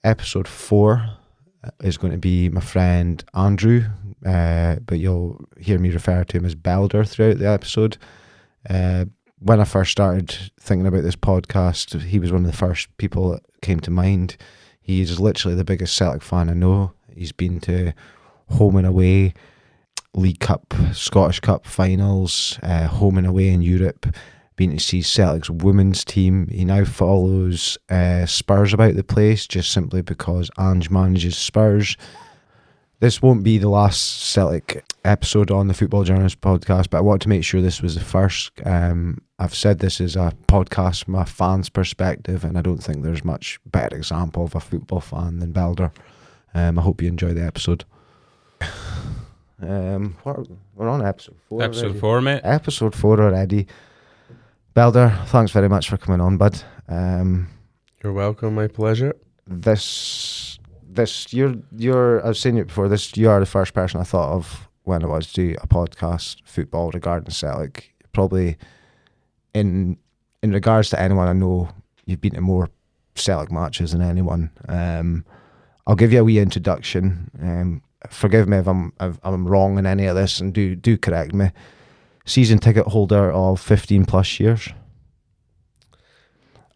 Episode 4 is going to be my friend Andrew, but you'll hear me refer to him as Belder throughout the episode. When I first started thinking about this podcast, he was one of the first people that came to mind. He's literally the biggest Celtic fan I know. He's been to home and away, League Cup, Scottish Cup finals, home and away in Europe, been to see Celtic's women's team. He now follows Spurs about the place just simply because Ange manages Spurs. This won't be the last Celtic episode on the Football Journalist podcast, but I wanted to make sure this was the first. I've said this is a podcast from a fan's perspective, and I don't think there's much better example of a football fan than Belder. I hope you enjoy the episode. We're on episode 4 Episode already. 4, mate. Episode 4 already. Belder, thanks very much for coming on, bud. You're welcome, my pleasure. You're I've seen it before. You are the first person I thought of when I was to do a podcast football regarding Celtic. Probably in regards to anyone I know, you've been to more Celtic matches than anyone. I'll give you a wee introduction. Forgive me if I'm wrong in any of this, and do correct me. Season ticket holder of 15 plus years.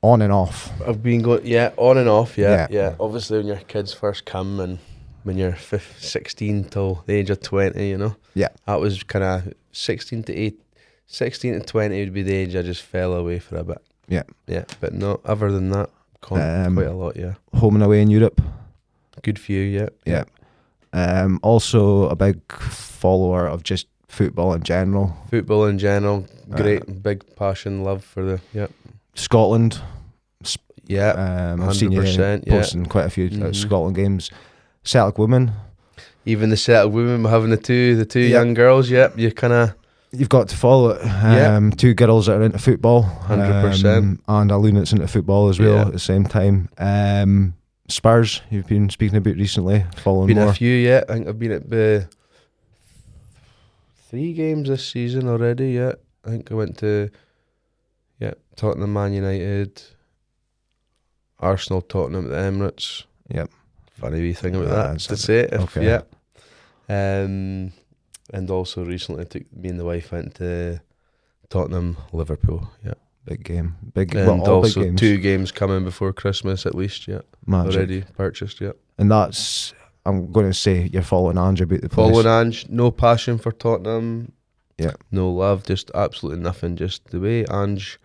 On and off. I've been going, on and off, yeah. Obviously, when your kids first come and when you're 16 till the age of 20, you know. Yeah. That was kind of 16 to 20 would be the age I just fell away for a bit. Yeah. Yeah, but no, other than that, quite a lot, yeah. Home and away in Europe. Good few, yeah. Yeah. Also a big follower of just football in general. Football in general, great, big passion, love for the, Scotland. Yeah, I've seen you 100%, posting quite a few Scotland games. Celtic women. Even the Celtic women having the two young girls, you kind of... You've got to follow it. 2 girls that are into football. 100%. And a loon that's into football as well at the same time. Spurs, you've been speaking about recently, following been more. A few, yeah. I think I've been at the 3 games this season already, yeah. I think I went to Tottenham, Man United, Arsenal, Tottenham at the Emirates. Yep. Funny wee thing about that to say. Okay. And also recently me and the wife went to Tottenham, Liverpool, yeah. Big game. And also big games. 2 games coming before Christmas at least, yeah. Magic. Already purchased, yeah. And that's, I'm going to say, you're following Ange about the place. Following Ange, no passion for Tottenham. Yeah. No love, just absolutely nothing. Just the way Ange,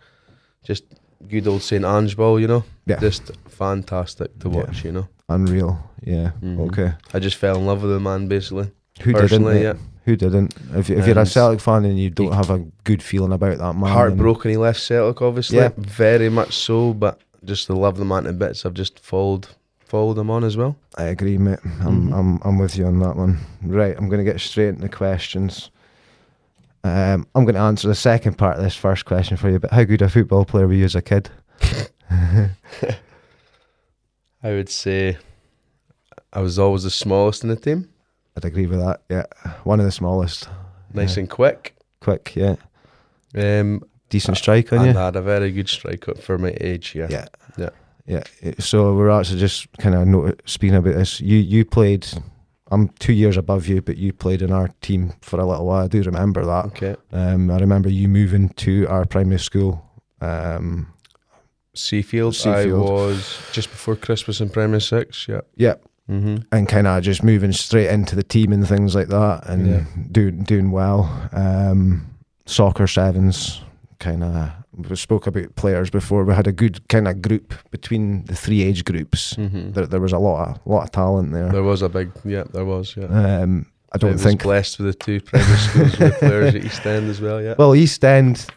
just good old St. Ange ball, you know? Yeah. Just fantastic to watch, you know? Unreal, yeah. Mm-hmm. Okay. I just fell in love with the man, basically. Who didn't? Yeah. Who didn't? If you're a Celtic fan and you don't have a good feeling about that man. Heartbroken he left Celtic, obviously. Yeah. Very much so, but just to love the man to bits, I've just followed him on as well. I agree, mate. I'm with you on that one. Right, I'm going to get straight into questions. I'm going to answer the second part of this first question for you, but how good a football player were you as a kid? I would say I was always the smallest in the team. I'd agree with that, yeah. One of the smallest. Nice and quick. Quick, yeah. Decent strike on you? I had a very good strike for my age, yeah. Yeah. So we're actually just kind of speaking about this. You played, I'm 2 years above you, but you played in our team for a little while. I do remember that. Okay. I remember you moving to our primary school. Seafield. I was just before Christmas in primary 6, yeah. Yeah. Mm-hmm. And kind of just moving straight into the team and things like that, and doing well. Soccer sevens, kind of. We spoke about players before. We had a good kind of group between the 3 age groups. Mm-hmm. There was a lot of talent there. There was there was. I don't think blessed with the 2 primary schools with players at East End as well. Yeah. Well, East End,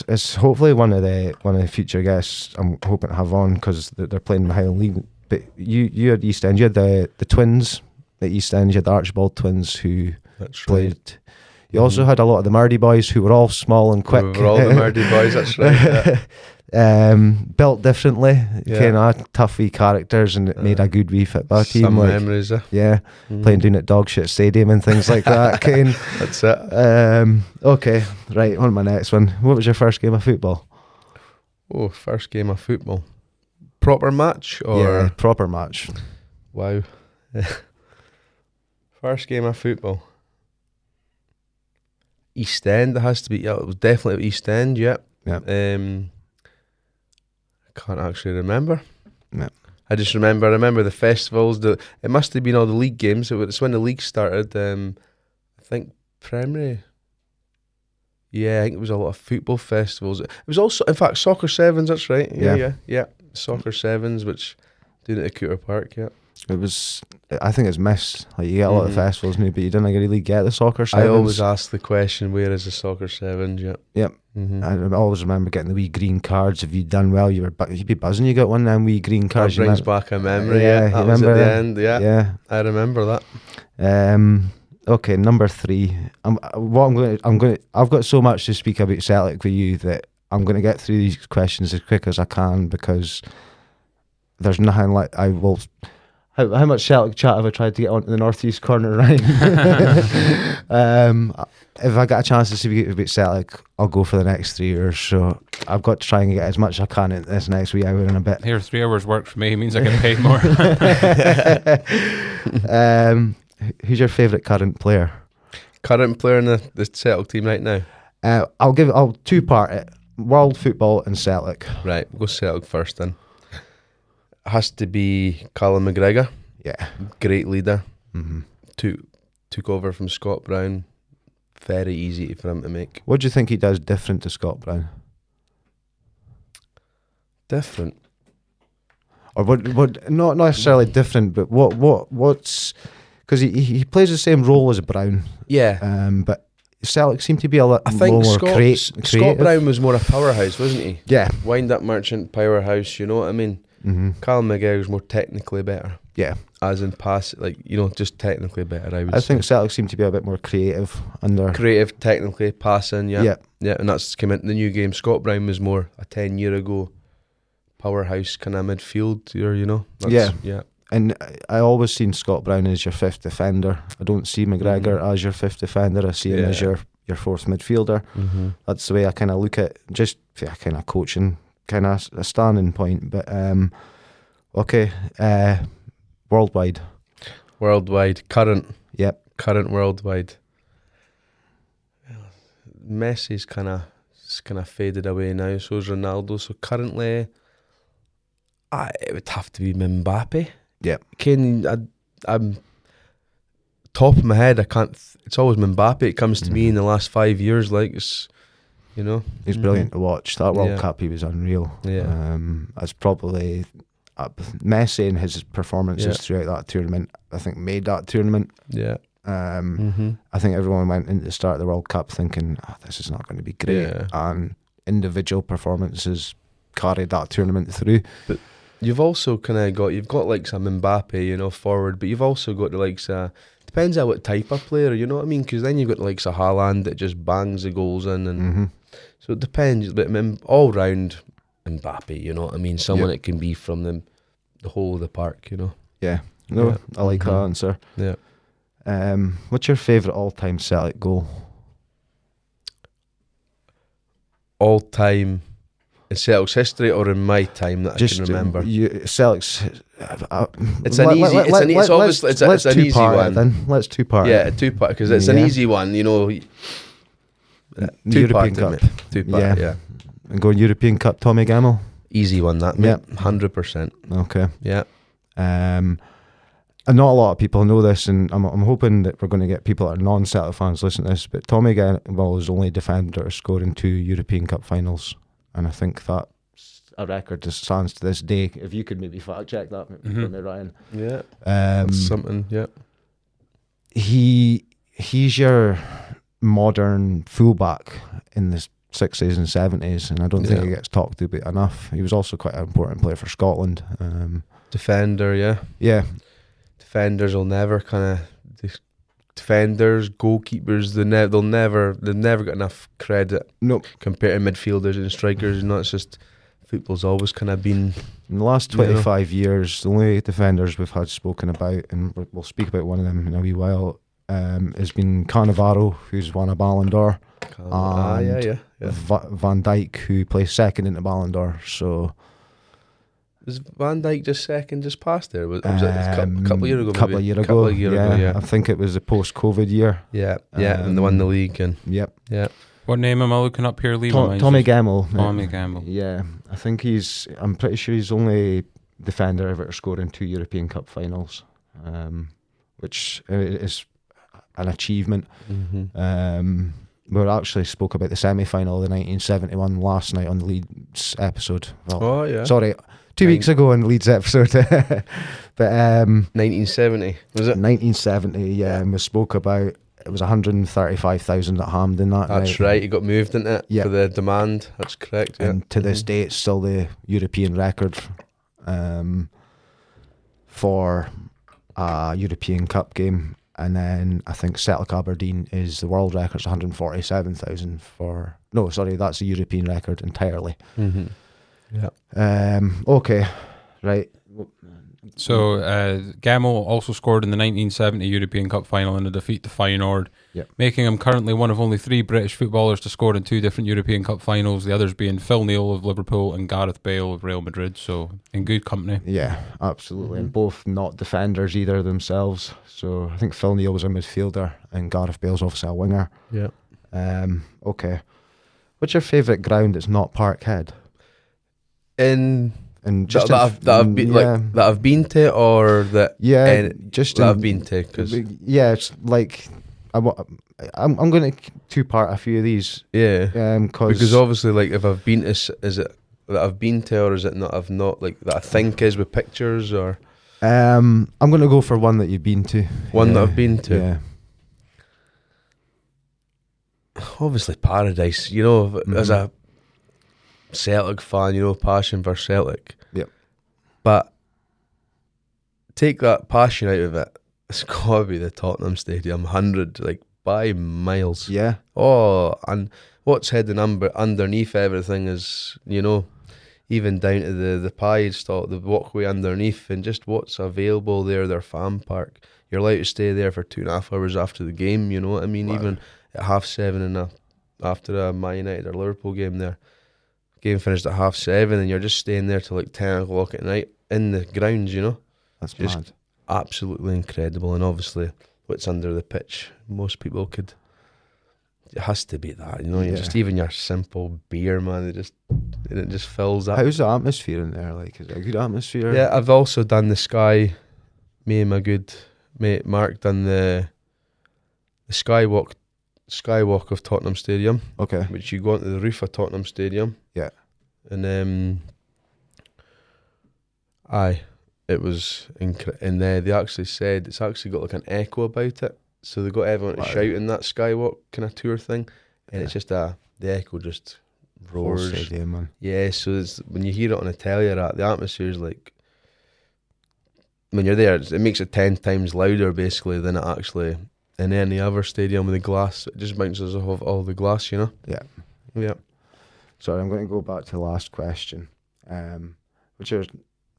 it's hopefully one of the future guests I'm hoping to have on, because they're playing in the Highland League. But you had East End. You had the twins at East End. You had the Archibald twins who played. Right. You also had a lot of the Murdy boys who were all small and quick. We were all the Murdy boys, that's right. Yeah. Built differently, kind of tough wee characters, and it made a good wee football team. Some memories, playing down at Dogshit Stadium and things like that. Kane. That's it. Okay, right, on my next one. What was your first game of football? Oh, first game of football. proper match or Yeah, proper match. wow. First game of football. East End, it has to be. Yeah, it was definitely East End. Yeah. Yeah. I can't actually remember. Yeah. I remember the festivals. It must have been all the league games. It's when the league started. I think primary. Yeah, I think it was a lot of football festivals. It was also, in fact, Soccer Sevens. That's right. Yeah. Soccer Sevens, which doing it at Cooter Park. Yeah. It was. I think it's missed. Like you get a lot of festivals now, but you didn't really get the Soccer Sevens. I always ask the question, where is the Soccer Sevens? Yeah. Yep. I always remember getting the wee green cards. If you'd done well, you'd be buzzing. You got one of them wee green cards. That brings back a memory. Yeah, that was at the end. Yeah, I remember that. Okay, number 3. I've got so much to speak about Celtic with you that I'm going to get through these questions as quick as I can, because there's nothing like I will. How much Celtic chat have I tried to get onto the northeast corner, right? If I get a chance to speak about Celtic, I'll go for the next 3 years. So I've got to try and get as much as I can in this next wee hour and a bit. Here, 3 hours work for me means I get paid more. Who's your favourite current player? Current player in the Celtic team right now? I'll two-part it. World football and Celtic. Right, we'll go Celtic first then. Has to be Callum McGregor. Yeah. Great leader. Mm-hmm. Took over from Scott Brown. Very easy for him to make. What do you think he does different to Scott Brown? Different? Or what not necessarily different, but what's... Because he plays the same role as Brown. Yeah. But Celtic seem to be a lot I think more creative. Scott Brown was more a powerhouse, wasn't he? Yeah. Wind-up merchant, powerhouse, you know what I mean? Mm-hmm. Callum McGregor's more technically better. Yeah. As in pass, just technically better, I would I say. think Celtic seem to be a bit more creative under... Creative, technically, passing, yeah. Yeah. And that's come into the new game. Scott Brown was more a 10-year ago powerhouse kind of midfield, Yeah. And I always seen Scott Brown as your fifth defender. I don't see McGregor as your fifth defender. I see him as your fourth midfielder. Mm-hmm. That's the way I kind of look at just kind of coaching, kind of a standing point. But okay, worldwide. Worldwide, current. Yep. Current worldwide. Messi's kind of faded away now. So is Ronaldo. So currently, it would have to be Mbappe. Yeah, I'm top of my head. I can't. It's always Mbappe. It comes to me in the last 5 years. Like it's, he's brilliant to watch. That World Cup, he was unreal. Yeah, that's probably Messi and his performances throughout that tournament. I think made that tournament. Yeah. I think everyone went into the start of the World Cup thinking, this is not going to be great, and individual performances carried that tournament through. But you've also you've got like some Mbappe, forward, but you've also got the likes depends on what type of player, you know what I mean? Because then you've got the likes of Haaland that just bangs the goals in, and so it depends. But all round Mbappe, you know what I mean? Someone that can be from the whole of the park, Yeah, no, I like that answer. Yeah. What's your favourite all-time Celtic goal? All time. In Celtic's history or in my time that I can remember? Celtic's... it's an easy... It's an easy one. Then. Let's two-part it. Yeah, two-part, because it's an easy one, European Cup. Two-part, yeah. And going European Cup, Tommy Gamble? Easy one, that, mate. 100%. Okay. Yeah. And not a lot of people know this, and I'm hoping that we're going to get people that are non-Celtic fans listen to this, but Tommy Gamble is the only defender to score in 2 European Cup finals. And I think that's a record that stands to this day. If you could maybe fact check that for me, Ryan. Yeah. That's something, yeah. He's your modern fullback in the 60s and 70s, and I don't think he gets talked about enough. He was also quite an important player for Scotland. Defender, yeah. Yeah. Defenders will never defenders, goalkeepers, they'll never get enough credit. Nope. Compared to midfielders and strikers. It's just football's always kind of been. In the last 25 years, the only defenders we've had spoken about, and we'll speak about one of them in a wee while, has been Cannavaro, who's won a Ballon d'Or, and yeah. Van Dijk, who placed second in the Ballon d'Or. So Was Van Dijk just second, just past there? Was it a couple of years ago? Couple of years ago, yeah. I think it was the post-COVID year. Yeah, and they won the league. And yep. What name am I looking up here, Liam? Tommy Gamble. Tommy Gamble. Yeah, I think I'm pretty sure he's the only defender ever to score in 2 European Cup finals, which is an achievement. We actually spoke about the semi-final of the 1971 last night on the Leeds episode. Well, sorry, 2 weeks ago on the Leeds episode. But 1970, was it? 1970, yeah. And we spoke about it was 135,000 at Hampden that night. That's right, he got moved into it for the demand. That's correct. And to this day, it's still the European record for a European Cup game. And then I think Celtic Aberdeen is the world record. It's 147,000 for... No, sorry, that's the European record entirely. Okay, right. So Gamel also scored in the 1970 European Cup final in a defeat to Feyenoord, making him currently one of only 3 British footballers to score in 2 different European Cup finals, the others being Phil Neal of Liverpool and Gareth Bale of Real Madrid, so in good company. Yeah, absolutely. And both not defenders either themselves, so I think Phil Neal was a midfielder and Gareth Bale's obviously a winger. Okay. What's your favourite ground that's not Parkhead? And just that I've been to, or that I've been to, because it's like I'm going to two-part a few of these. Because obviously, like, if I've been to, is it that I've been to, or is it not? I've not, like, that I think is with pictures, or I'm going to go for one that you've been to. One that I've been to. Obviously, Paradise. You know, as a Celtic fan, you know, passion for Celtic. But take that passion out of it, it's got to be the Tottenham Stadium, 100, like, by miles. And what's hidden underneath everything is, you know, even down to the pie stall, the walkway underneath, and just what's available there, their fan park. You're allowed to stay there for 2.5 hours after the game, you know what I mean? Wow. Even at 7:30 after a Man United or Liverpool game there. Game finished at 7:30 and you're just staying there till like 10 o'clock at night in the grounds, you know. That's just mad. Absolutely incredible. And obviously what's under the pitch, most people could, it has to be that, you know. You just, even your simple beer, man, it just fills up. How's the atmosphere in there? Like, is it a good atmosphere? Yeah, I've also done the Sky. Me and my good mate Mark done the skywalk of Tottenham Stadium. Okay. Which you go onto the roof of Tottenham Stadium. Yeah. And it was and they actually said it's actually got like an echo about it, so they got everyone to shout in that skywalk kind of tour thing, and it's just the echo just roars. Stadium, man. Yeah, so it's, when you hear it on the telly, the atmosphere is like, when you're there, it makes it 10 times louder basically than it actually in any other stadium with the glass. It just bounces off all the glass, you know. Yeah. Sorry, I'm going to go back to the last question. What's your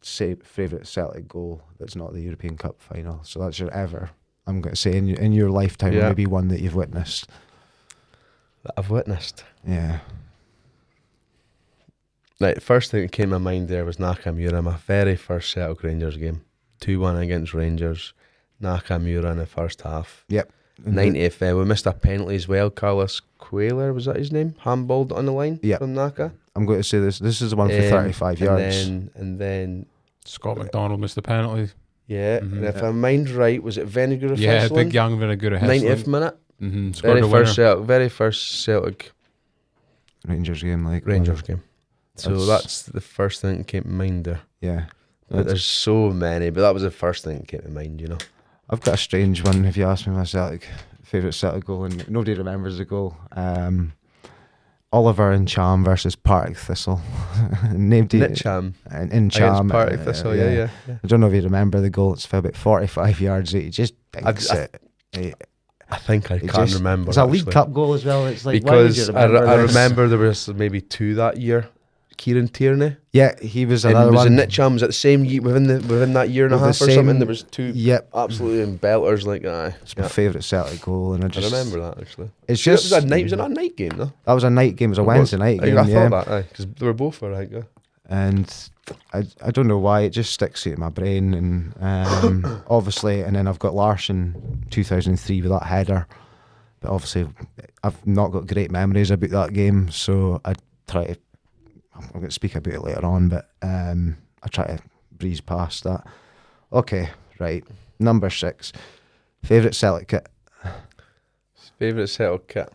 favourite Celtic goal that's not the European Cup final? So that's your ever. I'm going to say in your lifetime, maybe one that you've witnessed. That I've witnessed. Yeah. Right, the first thing that came to my mind there was Nakamura, my very first Celtic Rangers game. 2-1 against Rangers. Nakamura in the first half. Yep. 90th, we missed a penalty as well. Carlos Cuellar, was that his name? Handballed on the line from Naka. I'm going to say this is the one for 35 yards. And then Scott McDonald missed the penalty. Yeah, and if I mind right, was it Vinegar? Yeah, big young Vinegar. 90th minute. Scored very first Celtic Rangers game, game. So that's the first thing that came to mind there. Yeah, but there's so many, but that was the first thing that came to mind, you know. I've got a strange one. If you ask me my favourite Celtic goal, and nobody remembers the goal, Oliver and Cham versus Partick Thistle. Nitcham. In Cham. Partick Thistle, yeah. I don't know if you remember the goal. It's for about 45 yards. He just thinks I think I can't remember. It's a League Cup goal as well. It's like, because I remember there was maybe 2 that year. Kieran Tierney. Yeah, he was another one. And Nitcham was at the same year, within that year and a half or something. There was 2 absolutely belters like that. It's my favourite Celtic goal, and I remember that actually. It's just was it a night game though? That was a night game. It was a Wednesday night game. I thought that because they were both for, I think. and I don't know why, it just sticks out in my brain. And obviously, and then I've got Larsson 2003 with that header, but obviously I've not got great memories about that game, so I'm going to speak about it later on, but I try to breeze past that. Okay, right, number 6, favourite Celtic kit. Favourite Celtic kit.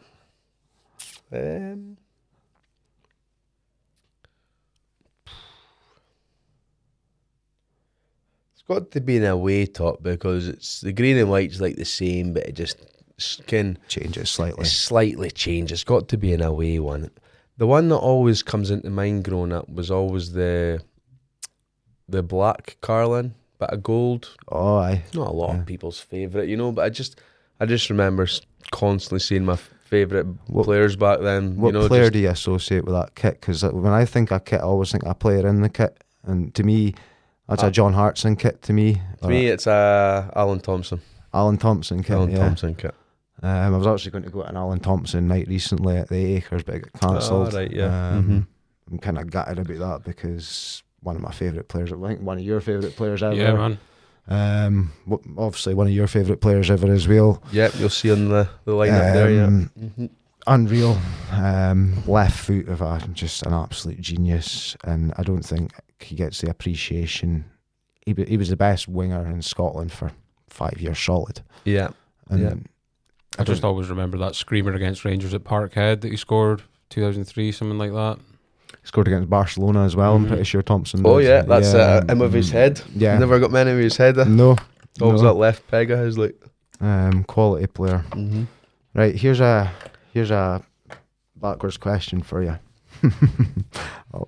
Got to be an away top, because it's the green and white's like the same, but it just can change it slightly. Slightly change. It's got to be an away one. The one that always comes into mind growing up was always the black Carlin, bit of gold. Oh, aye. Not a lot of people's favourite, but I just remember constantly seeing my favourite players back then. What player do you associate with that kit? Because when I think a kit, I always think a player in the kit, and to me, that's a John Hartson kit to me. To me, it's Alan Thompson. Alan Thompson kit. Thompson kit. I was actually going to go to an Alan Thompson night recently at the Acres, but it got cancelled. Oh, right, yeah. I'm kind of gutted about that, because one of my favourite players, I think one of your favourite players ever. Yeah, man. Obviously one of your favourite players ever as well. Yep, you'll see on the lineup there, yeah. Unreal. Left foot of just an absolute genius, and I don't think he gets the appreciation. He was the best winger in Scotland for 5 years solid. Yeah. And I just always remember that screamer against Rangers at Parkhead that he scored 2003, something like that. He scored against Barcelona as well. I'm pretty sure Thompson did. Oh yeah, that's him with his head. Yeah, never got many with his head. No, always that left peg of his, like. Quality player. Right, here's a backwards question for you.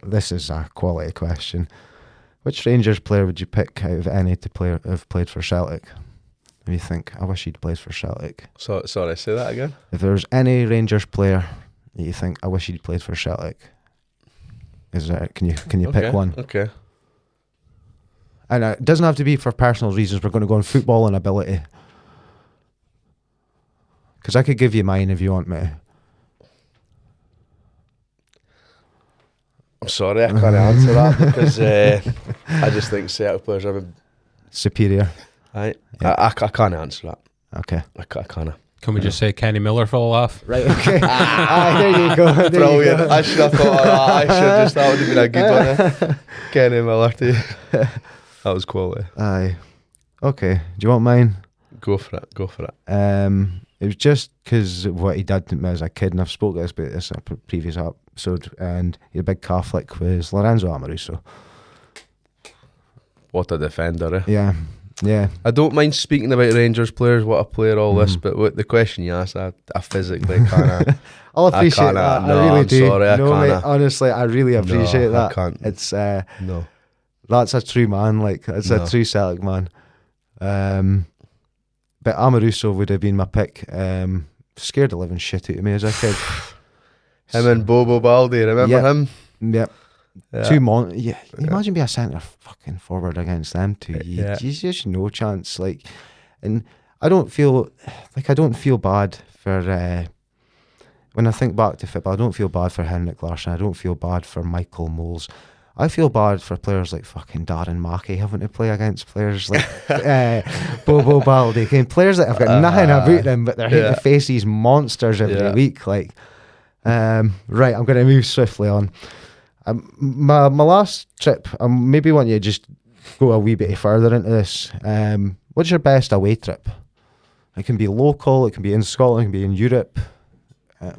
This is a quality question. Which Rangers player would you pick out of any to have played for Celtic? What do you think? I wish he'd played for Celtic. Sorry, say that again. If there's any Rangers player that you think, I wish he'd played for Celtic, can you pick one? Okay. And it doesn't have to be for personal reasons. We're going to go on football and ability. Because I could give you mine if you want me. I'm sorry, I can't answer that, because I just think Celtic players are superior. Right. Yeah. I can't answer that. Okay. I can't. Can we just say Kenny Miller for a laugh? Right, okay. There you go. Brilliant. I should have thought of that. That would have been a good one. Kenny Miller too. That was quality. Aye. Okay. Do you want mine? Go for it. It was just because of what he did to me as a kid, and I've spoken about this in a previous episode, and he had a big Catholic, was Lorenzo Amoruso. What a defender, eh? Yeah. I don't mind speaking about Rangers players, what a player, all this, but with the question you asked, I physically can't. I'll appreciate that. No, I really I'm do. sorry, I can't. Mate, honestly, I really appreciate that. I can't. It's no. That's a true man. Like, it's a true Celtic man. But Amoruso would have been my pick. Scared the living shit out of me as a kid. Him and Bobo Baldi, remember him? Yep. Yeah. Imagine being a centre fucking forward against them two. There's just no chance. Like, and I don't feel bad for when I think back to football. I don't feel bad for Henrik Larsson. I don't feel bad for Michael Moles. I feel bad for players like fucking Darren Mackey having to play against players like Bobo Baldi, players that have got nothing about them, but they're having to face these monsters every week. Like, right, I'm going to move swiftly on. My last trip, maybe want you to just go a wee bit further into this. What's your best away trip? It can be local, it can be in Scotland, it can be in Europe.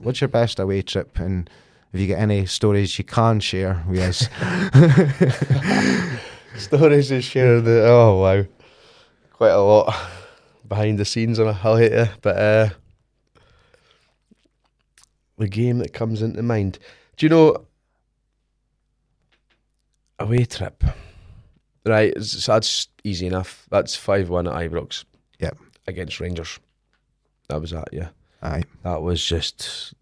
What's your best away trip? And if you get any stories you can share with us. Stories to share, oh wow. Quite a lot behind the scenes, I'll hate you. But the game that comes into mind. Do you know, away trip, right? So that's easy enough. That's 5-1 at Ibrox. Yep. Against Rangers. That was that. Yeah. Aye. That was just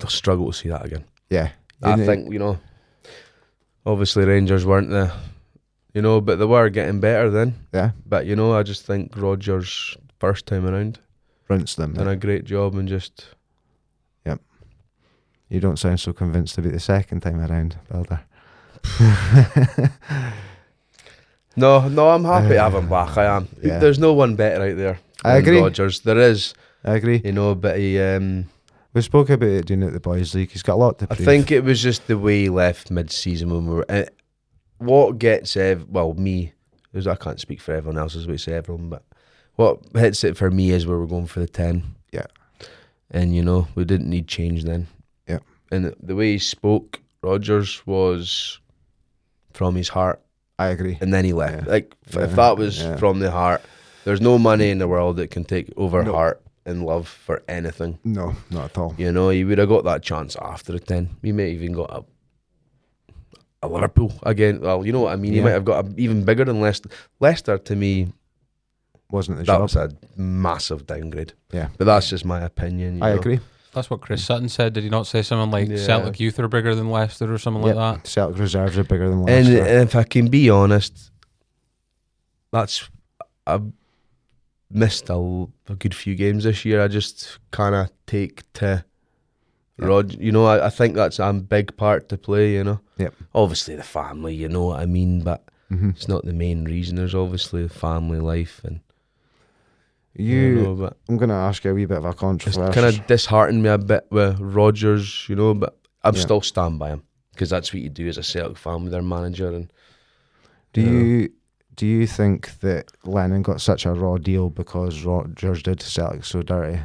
a struggle to see that again. Yeah. I think obviously Rangers weren't but they were getting better then. Yeah. But I just think Rodgers first time around rinsed them. done a great job and just. Yep. You don't sound so convinced about the second time around, Belder. No, I'm happy to have him back. I am. Yeah. There's no one better out there I than agree. Rodgers. There is, I agree. but he. We spoke about it doing it at the Boys League. He's got a lot to I prove. think it was just the way he left mid-season when we were. What gets me, because I can't speak for everyone else, as we say everyone, but what hits it for me is where we're going for the 10. Yeah. And we didn't need change then. Yeah. And the way he spoke, Rodgers, was from his heart. I agree. And then he left. Yeah. Like if that was from the heart, there's no money in the world that can take over heart and love for anything. No, not at all. He would have got that chance after the 10. We may have even got a Liverpool again. Well, you know what I mean. He might have got even bigger than Leicester. Leicester to me wasn't the that job. was a massive downgrade. Yeah, but that's just my opinion. I agree. That's what Chris Sutton said. Did he not say something like Celtic youth are bigger than Leicester or something like that? Celtic reserves are bigger than Leicester. And if I can be honest, I've missed a good few games this year. I just kind of take to Rod. I think that's a big part to play. Yep. Obviously the family. You know what I mean, but it's not the main reason. There's obviously the family life and. I'm going to ask you a wee bit of a controversy. It's kind of disheartened me a bit with Rodgers, but I'm still stand by him because that's what you do as a Celtic fan with their manager. And do you think that Lennon got such a raw deal because Rodgers did Celtic so dirty?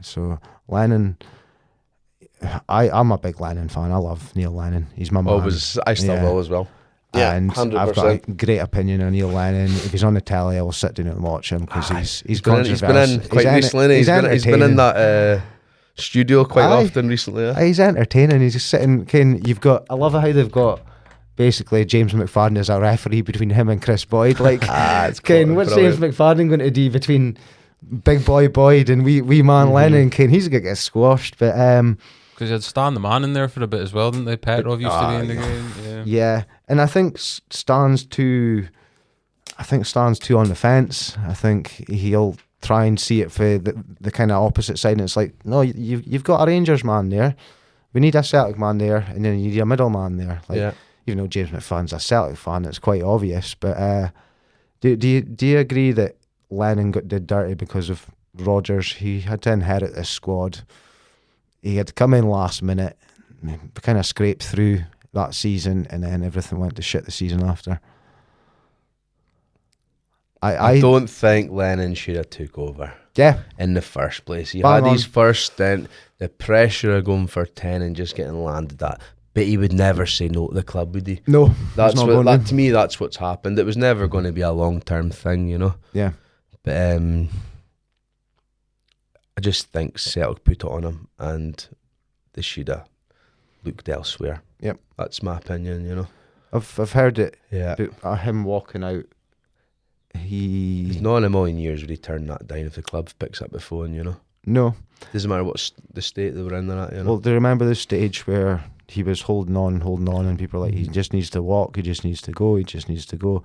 So Lennon, I'm a big Lennon fan. I love Neil Lennon. He's my man. I still will as well. Yeah, and 100%. I've got a great opinion on Neil Lennon. If he's on the telly, I will sit down and watch him because he's controversial. He's been in quite recently. He's been in that studio quite often recently. Yeah. He's entertaining. He's just sitting. I love how they've got basically James McFadden as a referee between him and Chris Boyd. Like, what's James McFadden going to do between Big Boy Boyd and wee man Lennon? He's going to get squashed, but because you had Stan the man in there for a bit as well, didn't they? Petrov used to be in the game. Yeah, and I think Stan's too on the fence. I think he'll try and see it for the kind of opposite side. And it's like, no, you've got a Rangers man there. We need a Celtic man there, and then you need a middle man there. Like, even though James McFadden's a Celtic fan, it's quite obvious. But do you agree that Lennon did dirty because of Rodgers? He had to inherit this squad. He had to come in last minute, kind of scraped through that season, and then everything went to shit the season after. I don't think Lennon should have took over. Yeah. In the first place. He had his first stint, the pressure of going for 10 and just getting landed at. But he would never say no to the club, would he? No. To me, that's what's happened. It was never going to be a long-term thing, Yeah. But I just think Celtic put it on him and they should have looked elsewhere. Yep. That's my opinion, I've heard it. Yeah. About him walking out. He's not in a million years would he turn that down if the club picks up the phone, No. Doesn't matter what the state they were in there at, Well, do you remember the stage where he was holding on, and people were like, he just needs to walk, he just needs to go.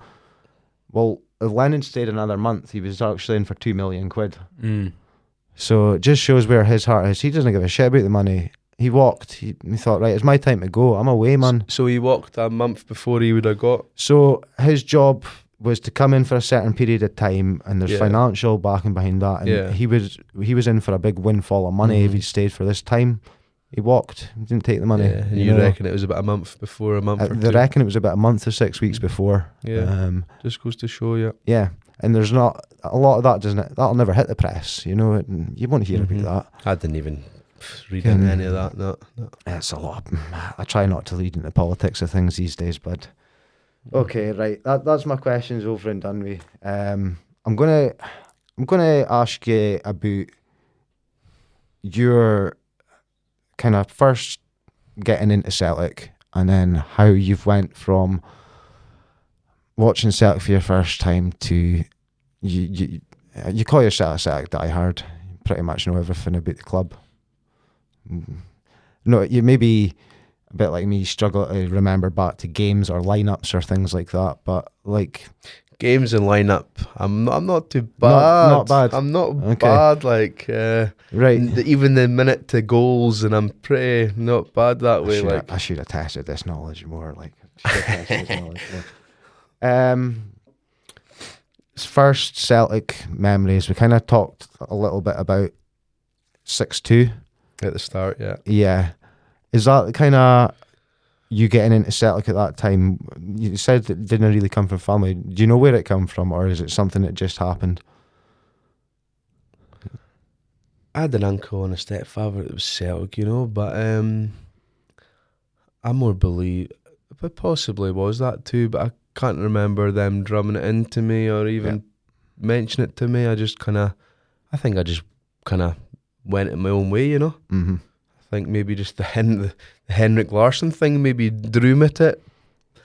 Well, if Lennon stayed another month, he was actually in for £2 million. So it just shows where his heart is. He doesn't give a shit about the money. He walked. He thought, right, it's my time to go. I'm away, man. So he walked a month before he would have got. So his job was to come in for a certain period of time, and there's financial backing behind that. And he was in for a big windfall of money if he stayed for this time. He walked. He didn't take the money. Yeah, and you reckon it was about a month before, a month or two? They reckon it was about a month or 6 weeks before. Yeah, just goes to show you. Yeah, and there's not a lot of that, that'll never hit the press, you won't hear about that. I didn't even read any of that. No. It's a lot. I try not to lead into politics of things these days, but okay, right. That's my questions over and done with. I'm gonna ask you about your kind of first getting into Celtic, and then how you've went from watching Celtic for your first time to you call yourself a Celtic diehard. You pretty much know everything about the club. No, you maybe a bit like me struggle to remember back to games or lineups or things like that, but like games in lineup. I'm not too bad. Not bad. I'm not Okay. bad. Like Right. even the minute to goals, and I'm pretty not bad that way. I should have tested this knowledge more. Like, first Celtic memories. We kind of talked a little bit about 6-2 at the start. Yeah. Yeah, is that kind of you getting into Celtic at that time? You said it didn't really come from family. Do you know where it come from, or is it something that just happened? I had an uncle and a stepfather that was Celtic, but I more believe, but possibly was that too, but I can't remember them drumming it into me or even mention it to me. I think I just kind of went in my own way, Mm-hmm. I think maybe just the Henrik Larsson thing maybe drew me to it.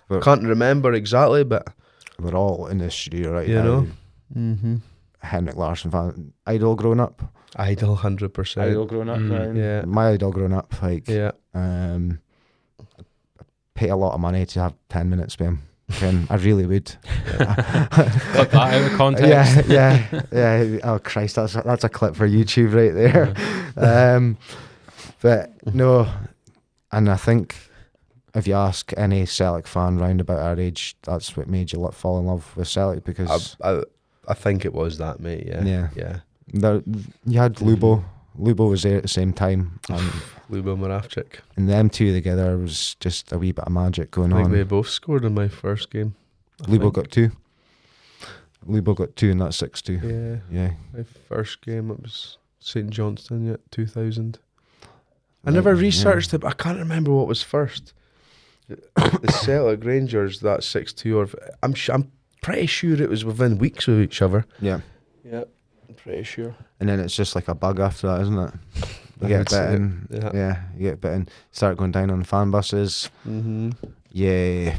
But can't remember exactly, but we're all in this studio right you now. know. Mm-hmm. Henrik Larsson fan. Idol growing up. Idol 100%. Idol growing up. Right? Yeah. My idol growing up. Like, Yeah. pay a lot of money to have 10 minutes with him. I really would. Cut that out of context. Yeah. Oh Christ, that's a clip for YouTube right there. But no, and I think if you ask any Celtic fan round about our age, that's what made you fall in love with Celtic, because I think it was that, mate. Yeah. You had Lubo. Lubo was there at the same time, and Lubo Moravchik. And them two together was just a wee bit of magic going I think on. they both scored in my first game. Lubo got 2. Lubo got 2 in that 6-2. Yeah. My first game, it was St Johnstone, 2000. I never researched it, but I can't remember what was first. The Celtic Rangers, that 6-2, or I'm pretty sure it was within weeks of each other. Yeah. Yeah, I'm pretty sure. And then it's just like a bug after that, isn't it? You get bitten. Yeah, you get bitten. Start going down on fan buses. Mm-hmm. Yeah.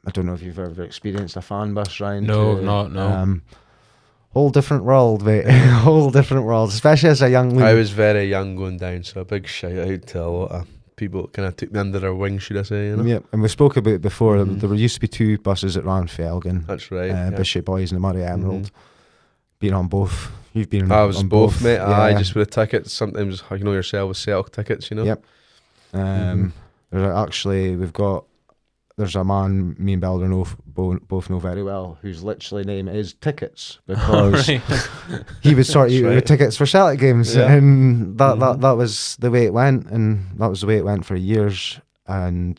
I don't know if you've ever experienced a fan bus, Ryan. No. Whole different world, mate. Whole different world, especially as a young. I was very young going down, so a big shout out to a lot of people that kind of took me under their wing, should I say? Yeah, and we spoke about it before. There used to be 2 buses that ran for Elgin. That's right. Bishop Boys and the Murray Emerald. Been on both. You've been. I was on both, mate. Yeah. I just with the tickets. Sometimes yourself with Celtic tickets, Yep. There's a man me and Belder both know very well, whose literally name is Tickets, because he would sort you with tickets for Celtic games, and that was the way it went, and that was the way it went for years. And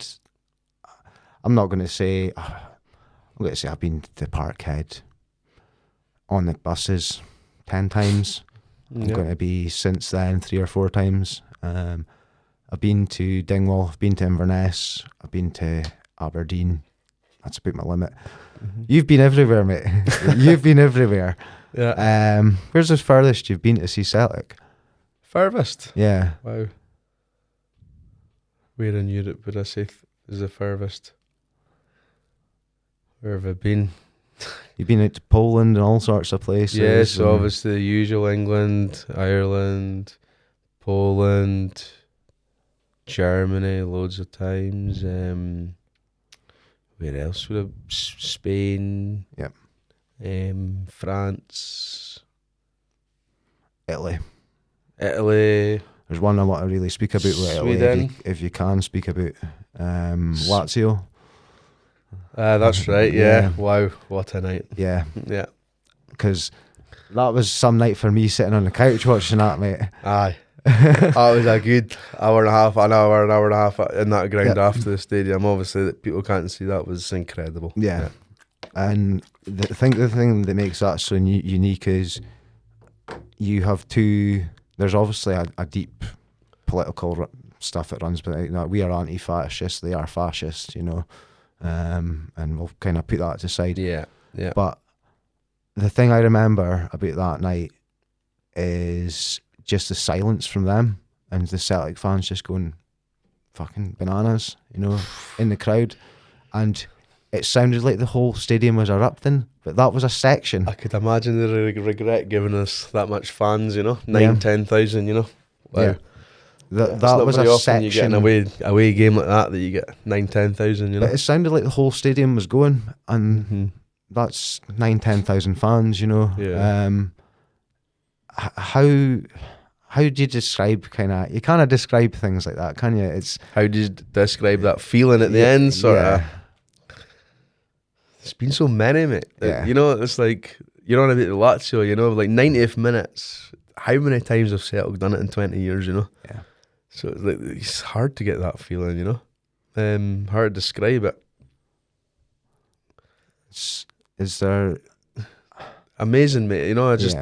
I'm going to say I've been to Parkhead on the buses 10 times. I'm going to be since then 3 or 4 times. I've been to Dingwall, I've been to Inverness, I've been to Aberdeen. That's about my limit. You've been everywhere, mate. You've been everywhere. Yeah. Where's the furthest you've been to see Celtic? Furthest? Yeah. Wow. Where in Europe would I say is the furthest? Where have I been? You've been out to Poland and all sorts of places. Yeah, so obviously the usual: England, Ireland, Poland, Germany, loads of times. Where else would I? Spain. Yep. France. Italy. There's one I want to really speak about with Italy, Sweden. if you can speak about Lazio. That's right, yeah. Wow, what a night. Yeah. Yeah. Because that was some night for me sitting on the couch watching that, mate. Aye. That was a good an hour and a half in that ground after the stadium. Obviously, that people can't see, that was incredible. Yeah. And the thing that makes that so unique is you have there's obviously a deep political stuff that runs, but we are anti-fascist, they are fascist, and we'll kind of put that to the side. Yeah. But the thing I remember about that night is just the silence from them and the Celtic fans just going fucking bananas, in the crowd. And it sounded like the whole stadium was erupting, but that was a section. I could imagine the regret giving us that much fans, 10,000, Wow. Yeah. That was a section. You get an away game like that you get 10,000, But it sounded like the whole stadium was going, and that's 9,000-10,000 fans, you know. Yeah. How do you describe you can't describe things like that, can you? It's How do you describe that feeling at the end, sort of? It's been so many, mate. You know, it's like, you're on about the Lazio, you know, like 90th minutes. How many times have Celtic done it in 20 years, you know? Yeah. So it's like, it's hard to get that feeling, you know? Hard to describe it. Is there... Amazing, mate. You know, I just...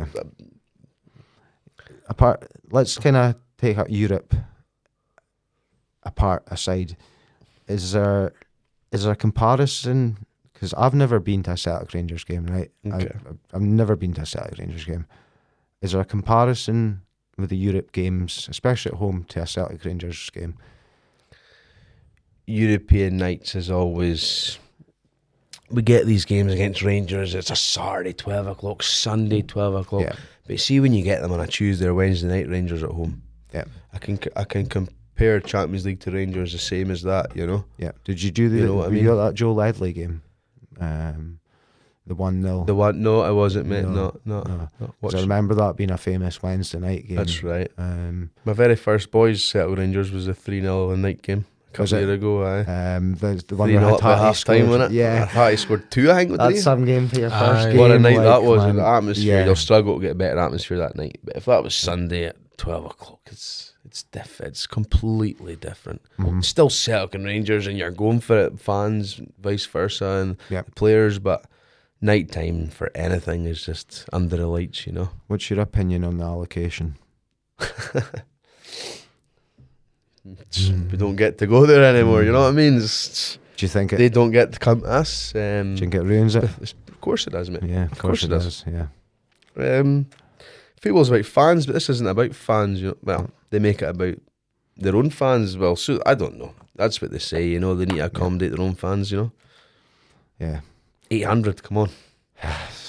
Let's kind of take out Europe aside. Is there a comparison? Because I've never been to a Celtic Rangers game, right? Okay. I've never been to a Celtic Rangers game. Is there a comparison with the Europe games, especially at home, to a Celtic Rangers game? European nights is always... We get these games against Rangers, it's a Saturday 12 o'clock, Sunday 12 o'clock. Yeah. But see, when you get them on a Tuesday or Wednesday night, Rangers at home. Yeah. I can compare Champions League to Rangers the same as that, you know? Yeah. Did you do You know what I mean? you got that Joe Ledley game? The 1-0. The one, no, I wasn't, mate. No. No. Because I remember that being a famous Wednesday night game. That's right. My My very first boys Celtic Rangers was a 3-0 night game a couple of years ago. the one where 3-0 at half time, wasn't it? Yeah. Hattie scored 2, I think. That's some game for your first game. What a night that was. man. And the atmosphere, Yeah. you'll struggle to get a better atmosphere that night. But if that was Sunday at 12 o'clock, it's different. It's completely different. Still Celtic and Rangers, and you're going for it, fans, vice versa, and Yep. players, but night time for anything is just under the lights, you know. What's your opinion on the allocation? We don't get to go there anymore, you know what I mean? Do you think They don't get to come to us. do you think it ruins it? Of course it does, mate. Yeah, of course it does. Yeah. Football's about fans, but this isn't about fans, you know. Well, they make it about their own fans as well. So I don't know. That's what they say, you know. They need to accommodate their own fans, you know. Yeah. 800, come on.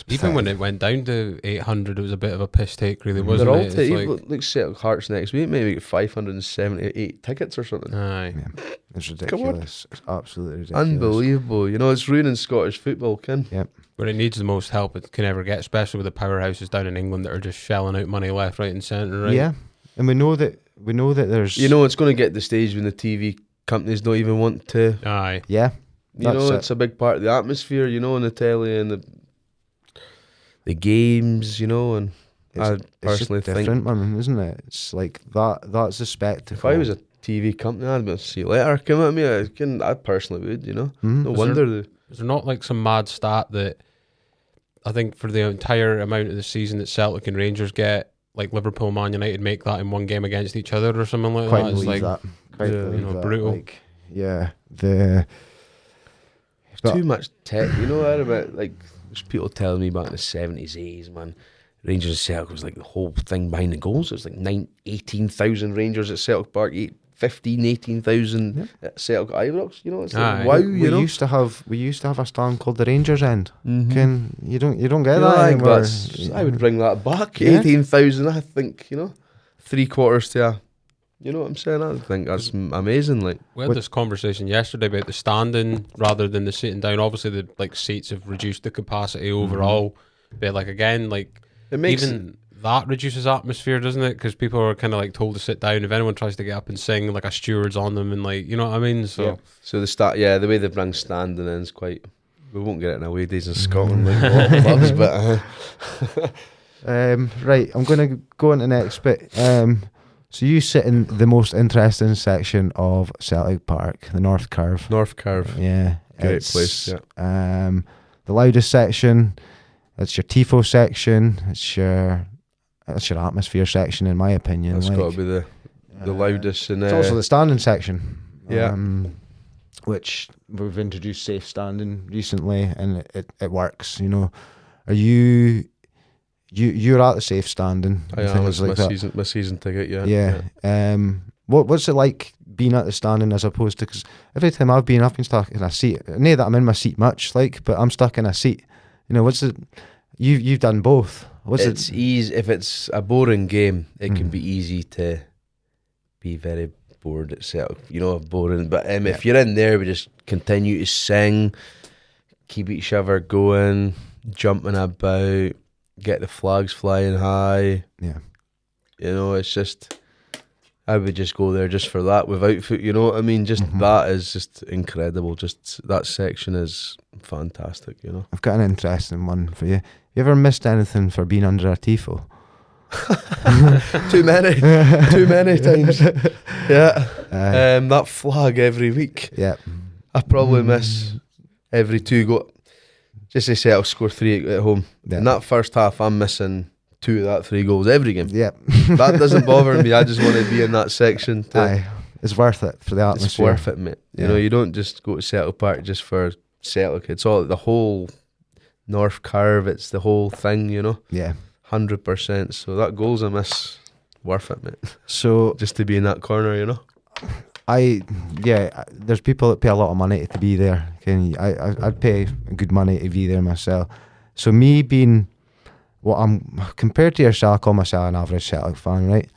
Even when it went down to 800, it was a bit of a piss take, really, wasn't They're all it? It's like Celtic Hearts next week. Maybe get 578 tickets or something. aye. Yeah. It's ridiculous. It's absolutely ridiculous. Unbelievable. You know, it's ruining Scottish football, Ken. Yep. But it needs the most help it can ever get, especially with the powerhouses down in England that are just shelling out money left, right, and centre. Right? Yeah, and we know that there's. You know, it's going to get to the stage when the TV companies don't even want to. Aye. Yeah. You know, it's a big part of the atmosphere, you know, on the telly and the games, you know, and I personally it's think different, man, isn't it? It's like that's a spectacle. if I was a TV company, I'd be see you later, come at me. I personally would, you know. No wonder. Is there not like some mad stat that I think for the entire amount of the season that Celtic and Rangers get, like Liverpool, Man United make that in one game against each other or something like Quite that? It's believe like that. Quite believe you know, that. brutal. Like, yeah, the Too much tech, you know. I about like there's people telling me back in the 70s, 80s, man. Rangers and Celtic was like the whole thing behind the goals. It was like 18,000 Rangers at Celtic Park, 18,000 at Celtic Ibrox. You know, it's like, wow. we used to have a stand called the Rangers End. You don't get You know, that like anymore. I would bring that back. Yeah. 18,000, I think. You know, 3/4 to a. You know what I'm saying? I think that's amazing. Like we had this conversation yesterday about the standing rather than the sitting down. Obviously, the like seats have reduced the capacity overall, but like again, like it makes even that reduces atmosphere, doesn't it? Because people are kind of like told to sit down. If anyone tries to get up and sing, like a steward's on them, and like you know what I mean. So, so the way they bring standing in is quite. We won't get it in away days in Scotland like a lot of clubs, but. Right, I'm going to go on to the next bit. So you sit in the most interesting section of Celtic Park, the North Curve. North Curve. Yeah. Great place, yeah. The loudest section, it's your tifo section, it's your atmosphere section, in my opinion. That's got to be the loudest. And it's also the standing section. Yeah. Which we've introduced safe standing recently, and it works, you know. Are you're at the safe standing. I am. It's my season ticket. Yeah. What's it like being at the standing as opposed to? Because every time I've been stuck in a seat. Not that I'm in my seat much, but I'm stuck in a seat. You know, what's it? You've done both. It's easy if it's a boring game. It can be easy to be very bored itself. You know, boring. But if you're in there, we just continue to sing. keep each other going, jumping about, get the flags flying high. Yeah. You know, it's just, I would just go there just for that without foot, you know what I mean? Just that is just incredible. Just that section is fantastic, you know. I've got an interesting one for you. You ever missed anything for being under a tifo? Too many times. Yeah. That flag every week. Yeah. I probably miss every 2 go. Just say I'll score 3 at home. Yeah. In that first half, I'm missing 2 of that 3 goals every game. Yeah. That doesn't bother me. I just want to be in that section. Aye. It's worth it for the atmosphere. It's worth it, mate. You know, you don't just go to Celtic Park just for Celtic. It's all the whole North Curve. It's the whole thing, you know. Yeah. 100%. So that goals I miss, worth it, mate. So Just to be in that corner, you know. There's people that pay a lot of money to be there. I'd pay good money to be there myself. So me being what I'm compared to yourself, I call myself an average Celtic fan, right?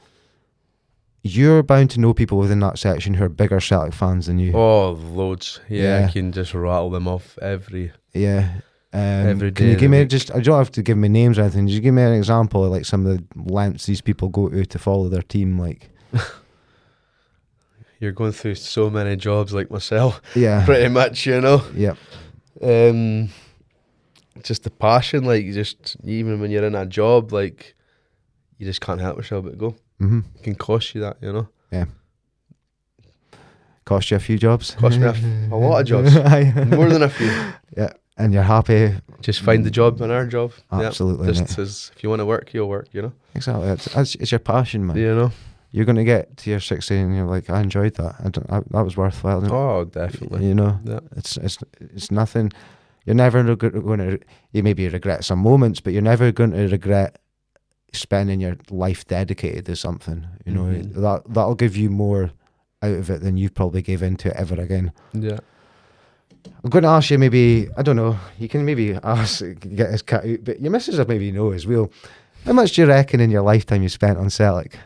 You're bound to know people within that section who are bigger Celtic fans than you. Oh, loads. Yeah, Yeah. I can just rattle them off every Yeah. Every Can day you of give the me week. just? I don't have to give me names or anything. Just give me an example of like some of the lengths these people go to follow their team. Like, You're going through so many jobs like myself, yeah, pretty much, you know. yeah, Just the passion, like you just even when you're in a job, like you just can't help yourself but go. mm-hmm. It can cost you that, you know. Cost you a few jobs. Cost me a lot of jobs, Aye. more than a few. Yeah, and you're happy. Just find the job in our job. Absolutely, Yeah. mate. Just as if you want to work, you'll work, you know. Exactly. It's your passion, man. You know. You're going to get to your 60 and you're like, I enjoyed that. That was worthwhile. Isn't it? Oh, definitely. You know, Yeah. it's nothing. You're never going to. You maybe regret some moments, but you're never going to regret spending your life dedicated to something. You know, Mhm. that'll give you more out of it than you probably gave into it ever again. Yeah. I'm going to ask you, maybe, I don't know, you can maybe ask, get his cut out, but your missus will maybe know as well. How much do you reckon in your lifetime you spent on Celtic?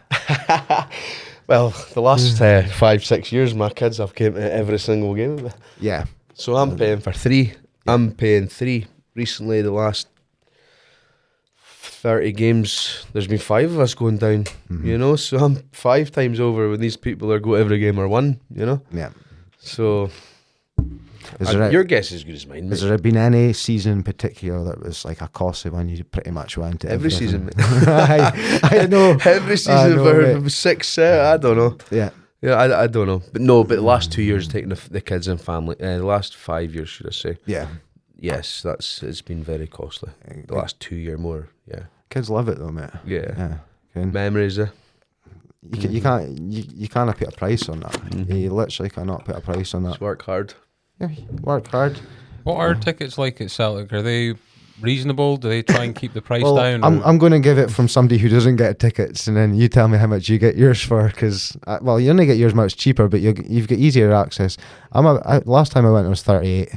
Well, the last 5-6 years, my kids have came to every single game of it. Yeah. So I'm paying for 3. I'm paying 3. Recently, the last 30 games, there's been 5 of us going down, you know, so I'm 5 times over when these people are go every game or 1, you know. Yeah. So your guess is as good as mine, mate. Has there been any season in particular that was like a costly one? You pretty much went to Every everything? season, mate. I know. Every season know, for mate. 6, 7, I don't know. Yeah. Yeah, I don't know. But no, but the last 2 years taking the kids and family, the last 5 years, should I say. Yeah. Yes, it's been very costly. The last 2 year more, yeah. Kids love it though, mate. Yeah. Yeah. Memories, You can't put a price on that. You literally cannot put a price on that. just work hard. Yeah, work hard. What are tickets like at Celtic? Are they reasonable? Do they try and keep the price Well, down? I'm going to give it from somebody who doesn't get tickets, and then you tell me how much you get yours for. Because you only get yours much cheaper, but you've got easier access. Last time I went, it was 38.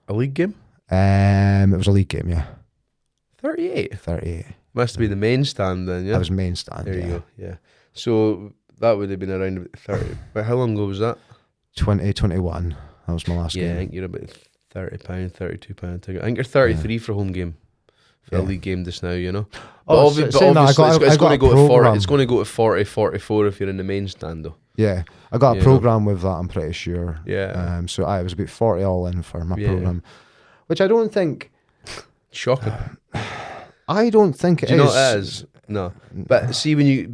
A league game? It was a league game, yeah. 38. 38. Must have been the main stand then, yeah? That was main stand. There you yeah. go, yeah. So that would have been around about 30. But how long ago was that? 2021. That was my last Yeah, I game. think you're about £30, £32 ticket. I think you're 33 for a home game. For a league game just now, you know. Oh, But saying that, obviously it's going to I got go a to 40. programme. It's going to go to 40, 44 if you're in the main stand though. Yeah, I got a You know. program with that. I'm pretty sure. Yeah. So I was about 40 all in for my Yeah. program, which I don't think. Shocking. I don't think it Do you know is. what it is? No. But see when you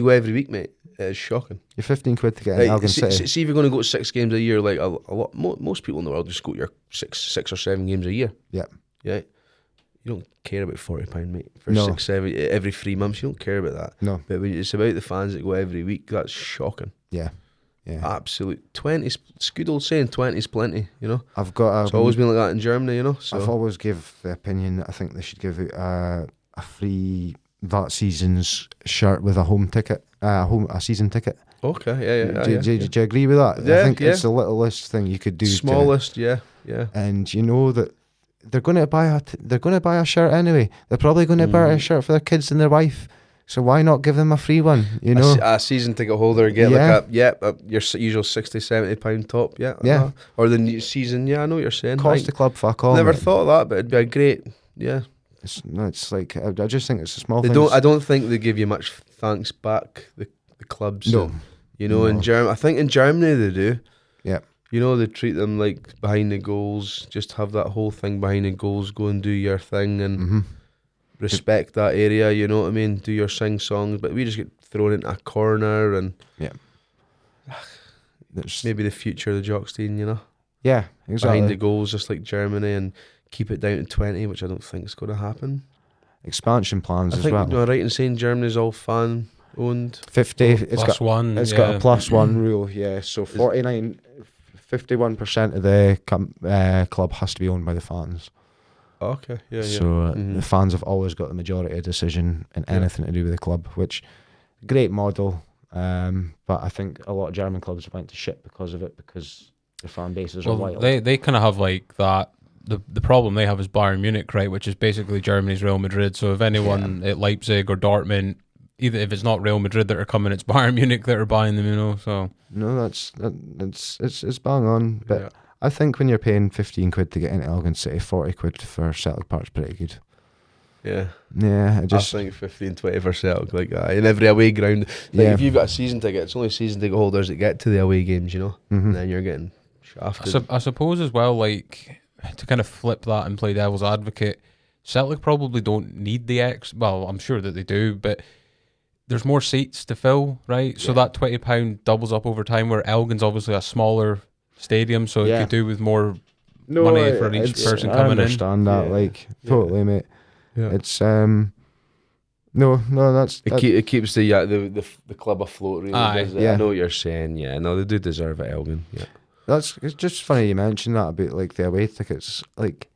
go every week, mate, it is shocking. You're 15 quid to get in Like, Elgin see City. if you're going to go to 6 games a year, like a lot, most people in the world just go to your six or 7 games a year. Yeah. Yeah. You don't care about £40, mate, for No. 6, 7 every 3 months. You don't care about that. No. But when it's about the fans that go every week, that's shocking. Yeah. Yeah. Absolute 20's. It's good old saying 20's plenty. You know. I've got. It's always been like that in Germany. You know. So I've always give the opinion that I think they should give out a free that season's shirt with a home ticket, a season ticket. okay. Yeah. Do you agree with that? Yeah, I think yeah. it's the littlest thing you could do. Smallest. Yeah. And you know that they're going to buy a shirt anyway. They're probably going to buy a shirt for their kids and their wife. So why not give them a free one? You know, a season ticket holder get your usual £60-70 top, or the new season. Yeah, I know what you're saying. Cost the club fuck all. Never mate. thought of that, but it'd be a great. Yeah, it's like I just think it's a small. I don't think they give you much thanks back. The clubs. No, in Germany. I think in Germany they do. Yeah. They treat them like behind the goals. Just have that whole thing behind the goals. Go and do your thing and respect that area. You know what I mean? Do your sing songs. But we just get thrown into a corner and maybe the future of the Jockstein. Yeah, exactly. Behind the goals, just like Germany, and keep it down to 20, which I don't think is going to happen. Expansion plans I as think, well. Am I right in saying Germany's all fan owned? 50. It's got +1. It's got a +1 rule. Yeah, so 51% of the club has to be owned by the fans. Okay, yeah. So the fans have always got the majority of decision in anything to do with the club, which great model. But I think a lot of German clubs went to shit because of it, because the fan bases are wild. They kind of have like that. The problem they have is Bayern Munich, right, which is basically Germany's Real Madrid. So if anyone at Leipzig or Dortmund, either if it's not Real Madrid that are coming, it's Bayern Munich that are buying them. So no, it's bang on. But I think when you're paying 15 quid to get into Elgin City, 40 quid for Celtic Park's pretty good. Yeah. I think 15-20 for Celtic, like that. In every away ground. If you've got a season ticket, it's only season ticket holders that get to the away games, and then you're getting shafted. I suppose as well, like, to kind of flip that and play devil's advocate, Celtic probably don't need the well, I'm sure that they do, but there's more seats to fill, right? So that £20 doubles up over time, where Elgin's obviously a smaller stadium, so it could do with more money for each person coming in. I understand that, totally, mate. Yeah. It's no, that's it keeps the club afloat, really. Does it? Yeah. I know what you're saying. Yeah, no, they do deserve it, Elgin. Yeah, it's just funny you mentioned that about like the away tickets. Like,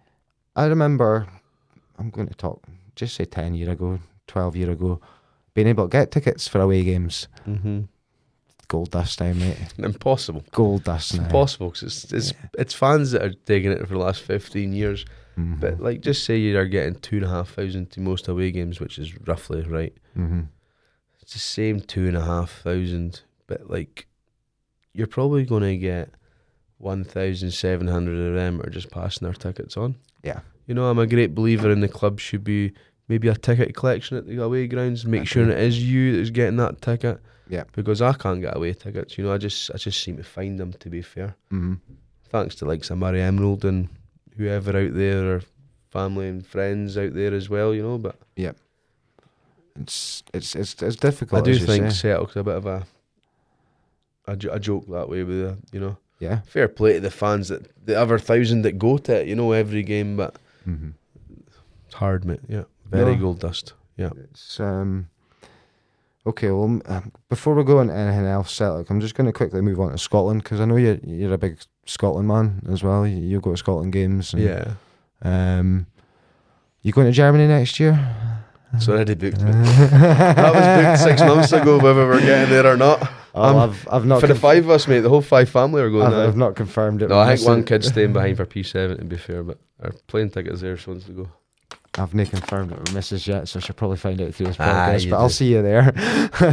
I remember, I'm going to talk, just say 10 years ago, 12 years ago, being able to get tickets for away games. Gold dust time, mate. Impossible. Gold dust now. Impossible, because it's fans that are taking it for the last 15 years. But like, just say you are getting 2,500 to most away games, which is roughly right. It's the same 2,500, but like, you're probably going to get 1,700 of them are just passing their tickets on. Yeah. I'm a great believer in the club should be maybe a ticket collection at the away grounds. Make sure it is you that is getting that ticket. Yeah. Because I can't get away tickets. I just seem to find them, to be fair. Thanks to like Murray Emerald and whoever out there, or family and friends out there as well, but yeah, it's difficult. I do think Celtic's a bit of a joke that way with fair play to the fans, that the other 1,000 that go to it, every game, but it's hard, mate. Yeah, very gold dust. Yeah, it's okay. Well, before we go on anything else, Celtic, I'm just going to quickly move on to Scotland, because I know you're a big Scotland man as well. You go to Scotland games. And, you going to Germany next year? It's already booked. That was booked 6 months ago, whether we're getting there or not. I've not for the 5 of us, mate. The whole 5 family are going. I've not confirmed it. No, I think one kid's staying behind for P7, to be fair, but our plane ticket's there, so wants to go. I've not confirmed it with Mrs. yet, so she'll probably find out through this podcast, but I'll see you there.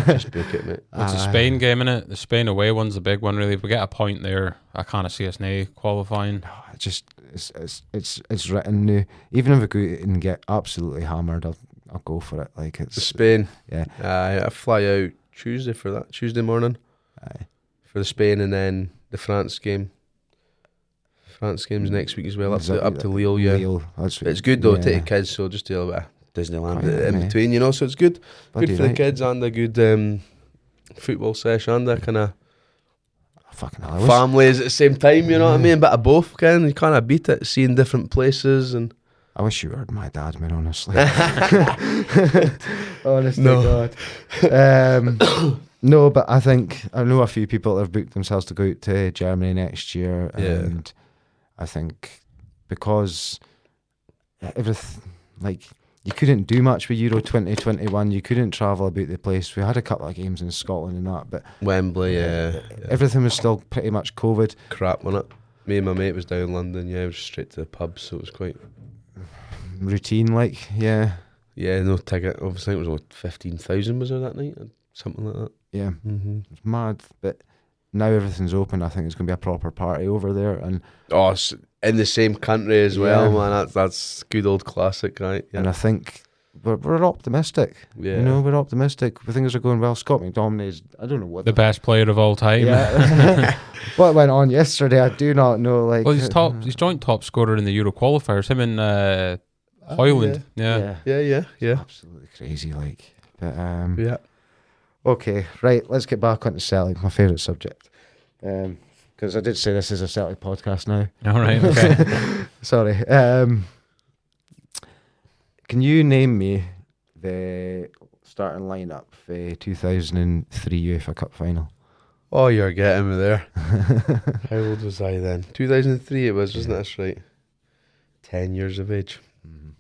Just book it, mate. It's a Spain game, innit? The Spain away one's the big one, really. If we get a point there, I kind see us now qualifying. It's written now. Even if we go and get absolutely hammered, I'll go for it. Like, it's Spain. Yeah. I fly out Tuesday for that. Tuesday morning. For the Spain, and then the France game. France game's next week as well, up to Lille. Yeah, Lille. It's good though to take the kids, so just do a bit of Disneyland in between, so it's good. Good for the kids, and a good football session, and a kind of families at the same time. You know what I mean? Bit of both, you kind of beat it, seeing different places. And I wish you were my dad, man. Honestly, honestly, no. God. No, but I know a few people that have booked themselves to go out to Germany next year, and I think because you couldn't do much with Euro 2021, you couldn't travel about the place. We had a couple of games in Scotland and that, but Wembley, everything was still pretty much COVID. Crap, wasn't it? Me and my mate was down in London, it was straight to the pub, so it was quite routine, Yeah, no ticket. Obviously, it was what, 15,000 was there that night, or something like that. Yeah, it's mad. But now everything's open. I think it's going to be a proper party over there. And In the same country as well, man. That's good old classic, right? Yeah. And I think we're optimistic. Yeah. You know, we're optimistic. Things are going well. Scott McTominay's, I don't know what the best player of all time. Yeah. What went on yesterday, I do not know. Like, well, he's joint top scorer in the Euro qualifiers. Him and Hoyland. Yeah. Absolutely crazy. Like, but okay, right. Let's get back onto Celtic, my favourite subject. Because I did say this is a Celtic podcast now. All right. Okay. Sorry. Can you name me the starting lineup for 2003 UEFA Cup final? Oh, you're getting me there. How old was I then? 2003 it was, wasn't it? That's right. 10 years of age. Mm-hmm.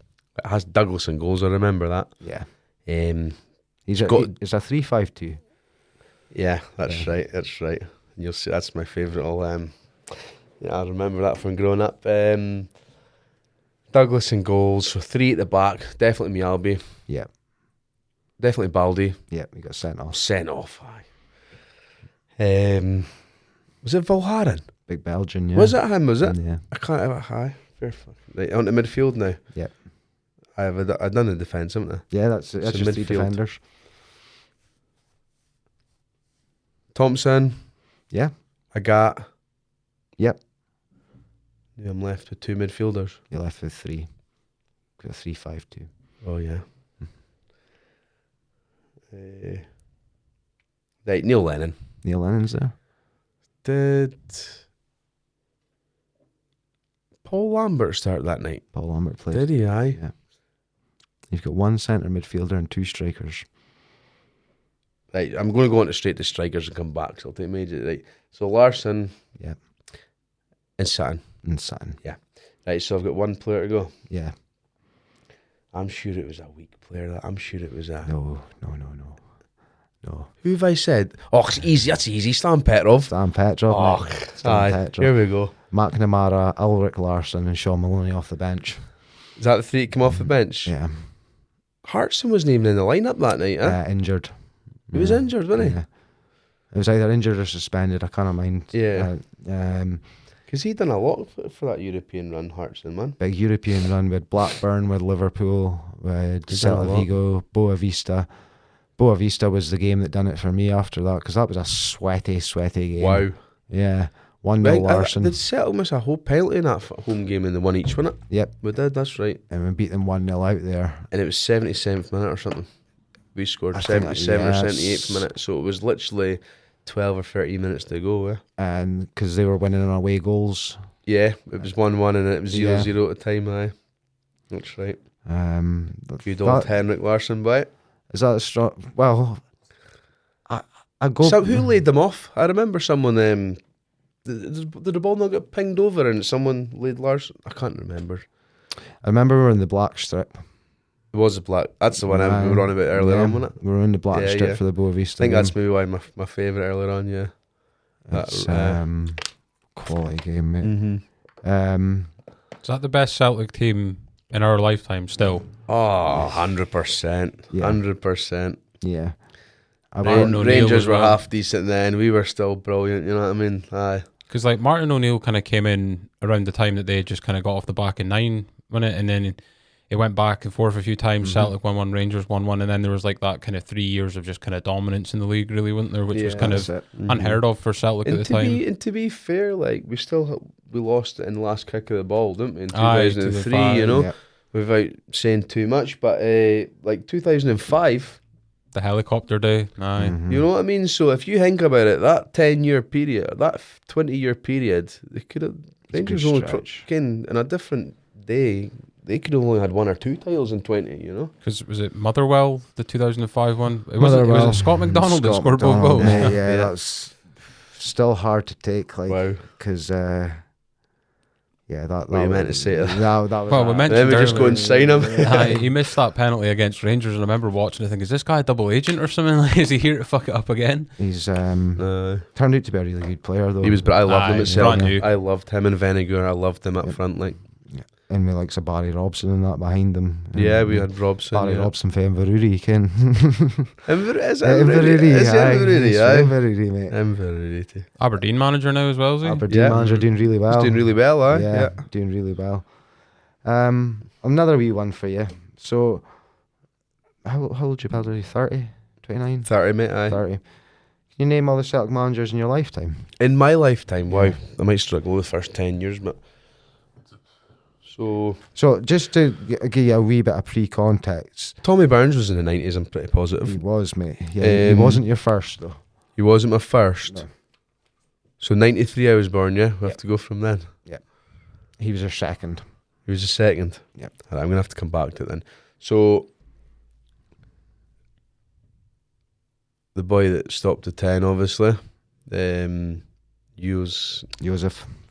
It has Douglas and goals, I remember that. Yeah. It's a 3-5-2. Yeah, that's right. That's right. And you'll see that's my favourite. I remember that from growing up. Douglas and goals, so 3 at the back. Definitely Mialbi. Yeah. Definitely Baldi. Yeah, he got sent off. Aye. Was it Valharan? Big Belgian, yeah. Was it him? Was it? Yeah. I can't have a high. Fair fuck. Right, on the midfield now. Yeah. I've done the defence, haven't I? Yeah, that's just 3 defenders. Thompson. Yeah. Agat. Yep. Yeah, I'm left with 2 midfielders. You're left with 3. Got 3-5-2. Oh, yeah. Right, Neil Lennon. Neil Lennon's there. Did Paul Lambert start that night? Paul Lambert played. Did he? Aye. Yeah. You've got 1 centre midfielder and 2 strikers. Right, I'm going to go on straight to strikers and come back, so I'll take major. Right, so Larsson. Yeah. And Sutton. Yeah. Right, so I've got 1 player to go. Yeah. I'm sure it was a weak player. I'm sure it was a... No. Who have I said? Oh, it's easy. That's easy. Stan Petrov. Stan Petrov. Oh, Stan Petrov. Here we go. McNamara, Ulrich Larsson and Sean Maloney off the bench. Is that the 3 that came off the bench? Yeah. Hartson wasn't even in the lineup that night, injured. He was injured, wasn't he? Yeah. It was either injured or suspended. I can't mind. Yeah. Because he'd done a lot for that European run, Hartson, man. Big European run with Blackburn, with Liverpool, with Celta Vigo, Boa Vista. Boa Vista was the game that done it for me after that, because that was a sweaty game. Wow. Yeah. 1-0 Larsson. Did Celtic miss a whole penalty in that home game and they won each, wasn't it? Yep. We did, that's right. And we beat them 1-0 out there. And it was 77th minute or something. We scored 77 or 78th minute, so it was literally 12 or 13 minutes to go. And because they were winning on away goals. Yeah, it was 1-1 and it was 0-0 at the time, aye. That's right. Good old Henrik Larsson by it. Is that a strong... Well, I go... So who laid them off? I remember someone... did the ball not get pinged over and someone laid Larsson? I can't remember. I remember we were in the black strip. It was a black... That's the one we were on about earlier on, wasn't it? We were in the black strip for the Boa Vista. I think that's maybe why my favourite earlier on, yeah. It's quality game, mate. Mm-hmm. Is that the best Celtic team in our lifetime still? Oh, 100%. Yeah. 100%. Yeah. Rangers were half decent then. We were still brilliant, you know what I mean? Aye. Because like Martin O'Neill kind of came in around the time that they just kind of got off the back in 9, wasn't it? And then it went back and forth a few times. Celtic 1-1, Rangers 1-1, and then there was like that kind of 3 years of just kind of dominance in the league, really, wasn't there? Which was kind of unheard of for Celtic at the time. And to be fair, like we lost it in the last kick of the ball, didn't we? In 2003, you know, without saying too much. But like 2005, the helicopter day, you know what I mean? So if you think about it, that 10-year period, that 20-year period, they could have Rangers only in a different day. They could have only had 1 or 2 titles in 20, you know? Because was it Motherwell, the 2005 one? It was Scott McDonald that scored both goals. Yeah, that's still hard to take. Like, wow. Because, that what you meant to say? That was well, we mentioned let me just go and sign him. He missed that penalty against Rangers, and I remember watching it thinking, is this guy a double agent or something? Like, is he here to fuck it up again? He's turned out to be a really good player, though. He was, but I loved him at Celtic. I loved him and Venegar. I loved him up front, like. Yeah. and we like Barry Robson and that behind them. Yeah, we had Robson. Barry Robson for Inverurie, you can. Inverurie, Inverurie, mate. Inverurie. Aberdeen manager now as well, is he? Aberdeen manager doing really well. He's doing really well, aye. Yeah, doing really well. Another wee one for you. So, how old you, Belder? 30? 29? 30, mate, aye. 30. Can you name all the Celtic managers in your lifetime? In my lifetime, wow. I might struggle with the first 10 years, but... So just to give you a wee bit of pre-context. Tommy Burns was in the 90s, I'm pretty positive. He was, mate. Yeah, he wasn't your first, though. He wasn't my first? No. So 93 I was born, yeah? We have to go from then? Yeah. He was your second. He was the second? Yep. Right, I'm going to have to come back to it then. So... The boy that stopped the 10, obviously. Josef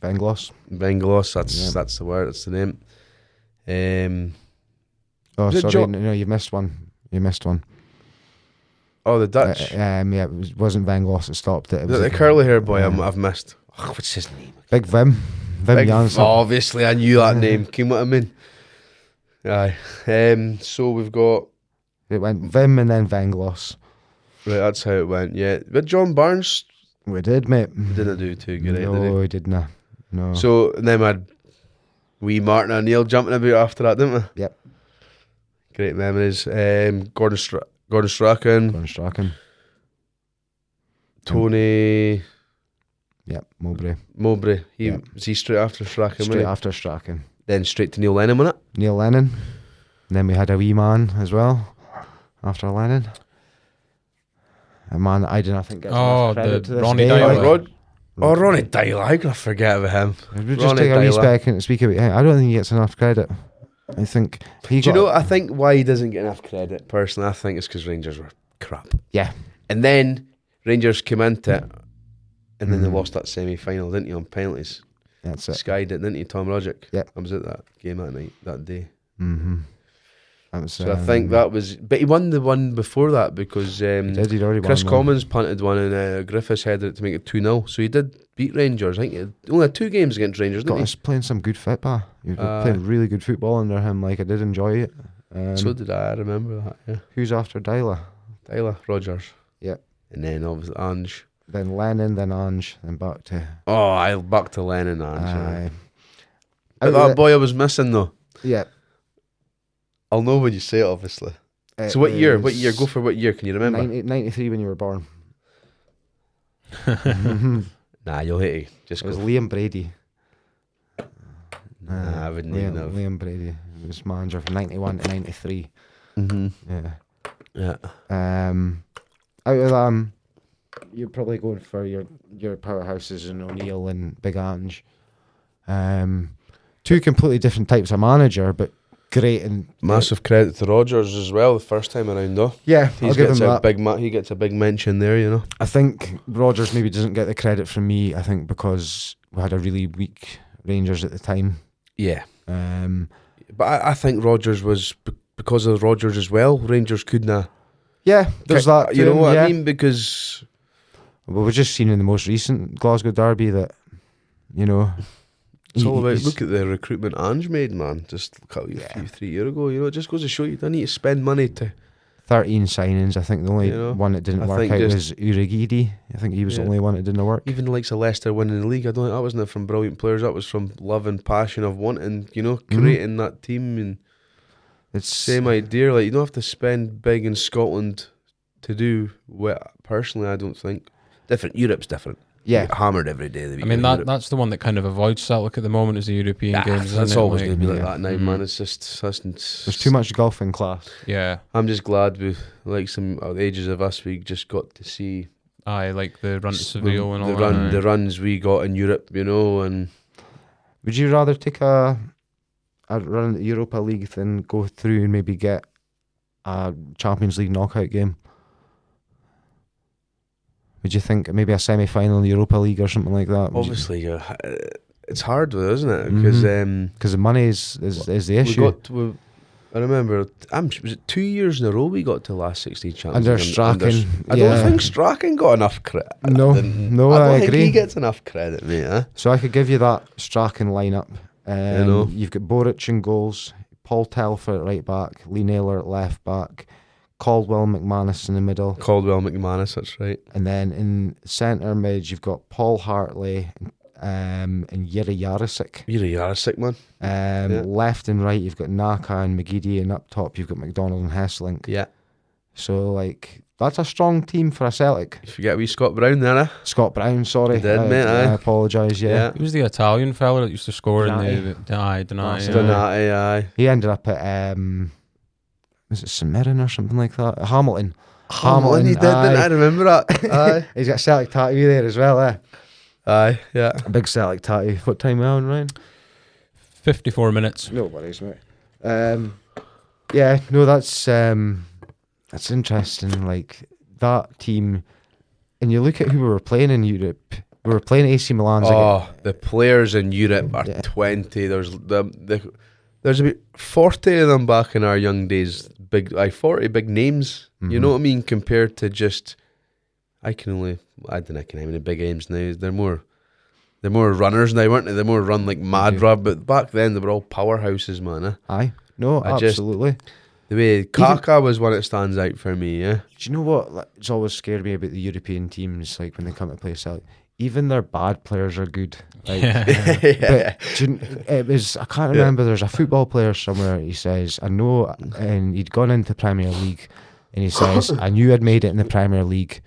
Venglos. Venglos, that's the word, that's the name. Sorry, no, you missed one. Oh, the Dutch. Yeah, it wasn't Venglos that stopped it. It was the curly hair boy I've missed. Oh, what's his name? Big Vim. Vim Janssen. Obviously, I knew that name. Came what I mean. Aye. So we've got... It went Vim and then Venglos. Right, that's how it went, yeah. But John Barnes... We did, mate. Didn't do too good, no, did he? We didn't. No. So, and then we had wee Martin O'Neill jumping about after that, didn't we? Yep. Great memories. Gordon Strachan. Tony... Yep, Mowbray. Was he straight after Strachan? Straight after Strachan. Then straight to Neil Lennon, wasn't it? Neil Lennon. And then we had a wee man as well after Lennon. A man that I didn't think gets enough credit to this Ronnie day. Dyler. Ronnie Dyler. How can I forget about him? We'll just take a wee second to speak about him. I don't think he gets enough credit. I think I think why he doesn't get enough credit, personally, I think it's because Rangers were crap. Yeah. And then Rangers came into it, and then they lost that semi-final, didn't you, on penalties? That's it. Skied it, didn't you, Tom Rodgick? Yeah. I was at that game that night, that day. Mm-hmm. So I think that was... But he won the one before that because he'd already Chris won Commons punted one and Griffiths headed it to make it 2-0. So he did beat Rangers. I think he only had 2 games against Rangers, didn't he? Got us playing some good football. You were playing really good football under him. Like, I did enjoy it. So did I remember that, yeah. Who's after Dyler? Rodgers. Yep. And then obviously Ange. Then Lennon, then Ange, then back to... Back to Lennon and Ange. But that boy I was missing though. Yeah. I'll know when you say it, obviously. So what year? Go for what year, can you remember? 93 when you were born. Nah, you'll hit it. It was Liam Brady. I wouldn't even know. Liam Brady. He was manager from 91 to 93. Mm-hmm. Yeah. Out of them, you're probably going for your powerhouses in O'Neill and Big Ange. 2 completely different types of manager, but great. And massive credit to Rodgers as well the first time around though. Yeah, he gets a big mention there, you know. I think Rodgers maybe doesn't get the credit from me, I think because we had a really weak Rangers at the time. Yeah. But I think Rodgers was, because of Rodgers as well, Rangers couldn't. Yeah, there's that. You know what I mean? Because... Well, we've just seen in the most recent Glasgow derby that, you know... It's all about, look at the recruitment Ange made, man. Just a couple 3 years ago. You know, it just goes to show you don't need to spend money to... 13 signings. I think the only one that didn't work out was Urigidi. I think he was the only one that didn't work. Even the likes of Leicester winning the league, I don't think that wasn't from brilliant players. That was from love and passion of wanting, you know, creating that team. And it's same idea. Like, you don't have to spend big in Scotland to do well. Personally, I don't think. Different. Europe's different. Yeah, you get hammered every day. I mean, that's the one that kind of avoids Celtic at the moment is the European games. That's always going to be like that now, man. It's just there's too much golfing class. Yeah, I'm just glad we, like some ages of us, we just got to see. Like the run to Seville and all that. The runs we got in Europe, you know. And would you rather take a run at the Europa League than go through and maybe get a Champions League knockout game? Would you think maybe a semi-final in the Europa League or something like that? Obviously, it's hard though, isn't it? Because the money is the issue. I remember, was it 2 years in a row we got to the last 16 Champions Under Strachan. I don't think Strachan got enough credit. No, I don't agree. think he gets enough credit, mate. So I could give you that Strachan lineup You've got Boric in goals, Paul Telfer at right back, Lee Naylor at left back, Caldwell McManus in the middle. Caldwell McManus, that's right. And then in centre mid, you've got Paul Hartley and Jiri Jarosik. Jiri Jarosik, man. Left and right, you've got Naka and McGeady, and up top, you've got McDonald and Hesselink. Yeah. So, like, that's a strong team for a Celtic. You forget wee Scott Brown there, eh? Scott Brown, sorry. You did, mate, I apologise, yeah. Who's the Italian fella that used to score Donati. in the... Donati. Donati, aye. He ended up at, was it St Mirren or something like that? Hamilton. Hamilton, he did, didn't I remember that? Aye. He's got a Celtic tattoo there as well, eh? Aye, yeah. A big Celtic tattoo. What time are we on, Ryan? 54 minutes. No worries, mate. Yeah, no, that's interesting. Like, that team, and you look at who we were playing in Europe. We were playing AC Milan. The players in Europe are 20. There's about 40 of them back in our young days. 40 big names. Mm-hmm. You know what I mean? Compared to just, I don't know any big names now. They're more runners now, weren't they? They're more run like mad, but back then they were all powerhouses, man. Eh? Aye, no, absolutely. The way Kaka was one that stands out for me, yeah. Do you know what? Like, it's always scared me about the European teams, like when they come to play Celtic. Even their bad players are good. Like, but I can't remember. There's a football player somewhere. He says, "I know," and he'd gone into Premier League, and he says, "I knew I'd made it in the Premier League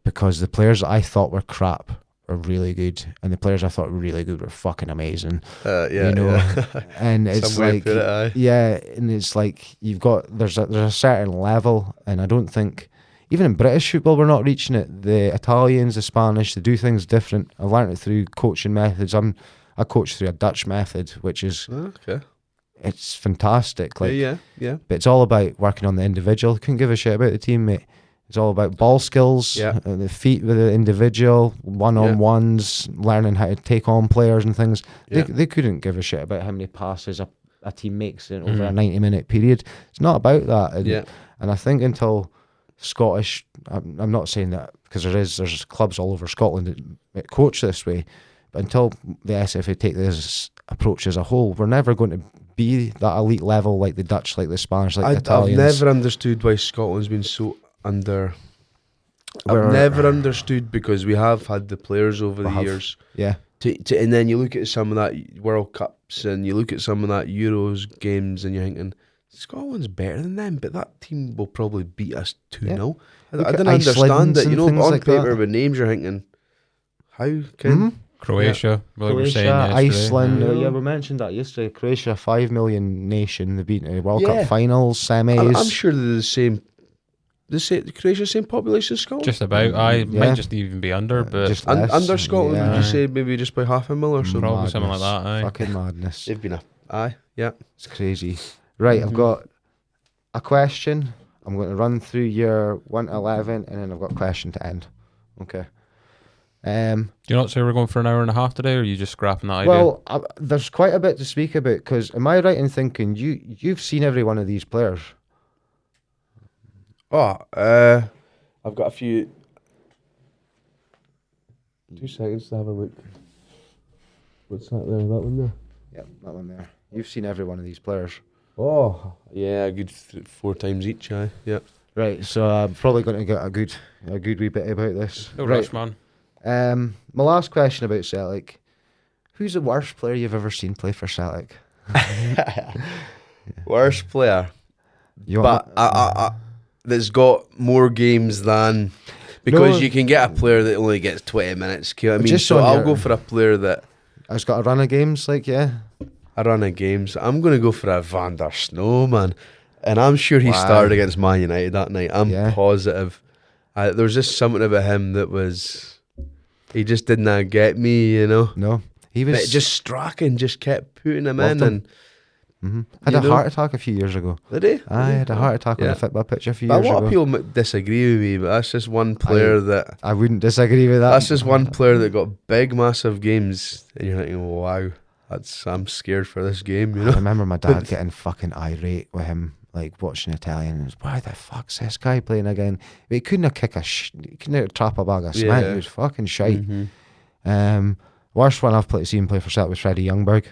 because the players that I thought were crap are really good, and the players I thought were really good were fucking amazing." And it's like, and it's like there's a certain level, and I don't think even in British football we're not reaching it. The Italians, the Spanish, they do things different. I've learned it through coaching methods. I coach through a Dutch method, which is it's fantastic. Like, but it's all about working on the individual. Couldn't give a shit about the team, mate. It's all about ball skills, the feet with the individual, one-on-ones, learning how to take on players and things. They couldn't give a shit about how many passes a team makes in over a 90-minute period. It's not about that. And I think until Scottish, I'm not saying that because there's clubs all over Scotland that coach this way, but until the SFA take this approach as a whole, we're never going to be that elite level like the Dutch, like the Spanish, like the Italians. I've never understood why Scotland's been so under. I've never understood, because we have had the players over the years. Yeah. And then you look at some of that World Cups and you look at some of that Euros games and you're thinking, Scotland's better than them, but that team will probably beat us 2-0. I didn't understand it. You know, on like paper that. with names, you're thinking, how can Croatia, like we were saying yesterday. Iceland, we mentioned that yesterday. Croatia, 5 million nation. They've been to World Cup finals, semis. I'm sure they're the same. Croatia, same population as Scotland. Just about. Might just even be under, but just less, under Scotland. Would you say maybe just by 500,000 or so? Probably something like that. Aye. Fucking madness. They've been It's crazy. Right, I've got a question. I'm going to run through your 1 to 11, and then I've got a question to end. Okay. Do you not say we're going for an hour and a half today, or are you just scrapping that idea? Well, there's quite a bit to speak about, because am I right in thinking you've seen every one of these players? I've got a few. 2 seconds to have a look. What's that there? That one there? Yep, that one there. You've seen every one of these players. Oh, yeah, a good 4 times each, aye. Yeah. Right, so I'm probably going to get a good wee bit about this. No right. rush, man. My last question about Celtic. Who's the worst player you've ever seen play for Celtic? Worst player? That's got more games than... Because you can get a player that only gets 20 minutes. You know what I mean? So I'll go for a player that... has got a run of games, A run of games. I'm going to go for a Van der Snow, man. And I'm sure he started against Man United that night. I'm positive. There was just something about him that was... He just did not get me, you know. No. He was... But just striking, just kept putting him in. And had a heart attack a few years ago. Did he? I had a heart attack on a football pitch a few years ago. A lot of people disagree with me, but that's just one player that... I wouldn't disagree with that. That's just one player that got big, massive games. And you're thinking, wow, I'm scared for this game, you know. I remember my dad getting fucking irate with him, like watching Italian. And why the fuck's this guy playing again? He couldn't have he couldn't have trap a bag of cement. He was fucking shite. Worst one I've seen play for Celtic was Freddie Youngberg.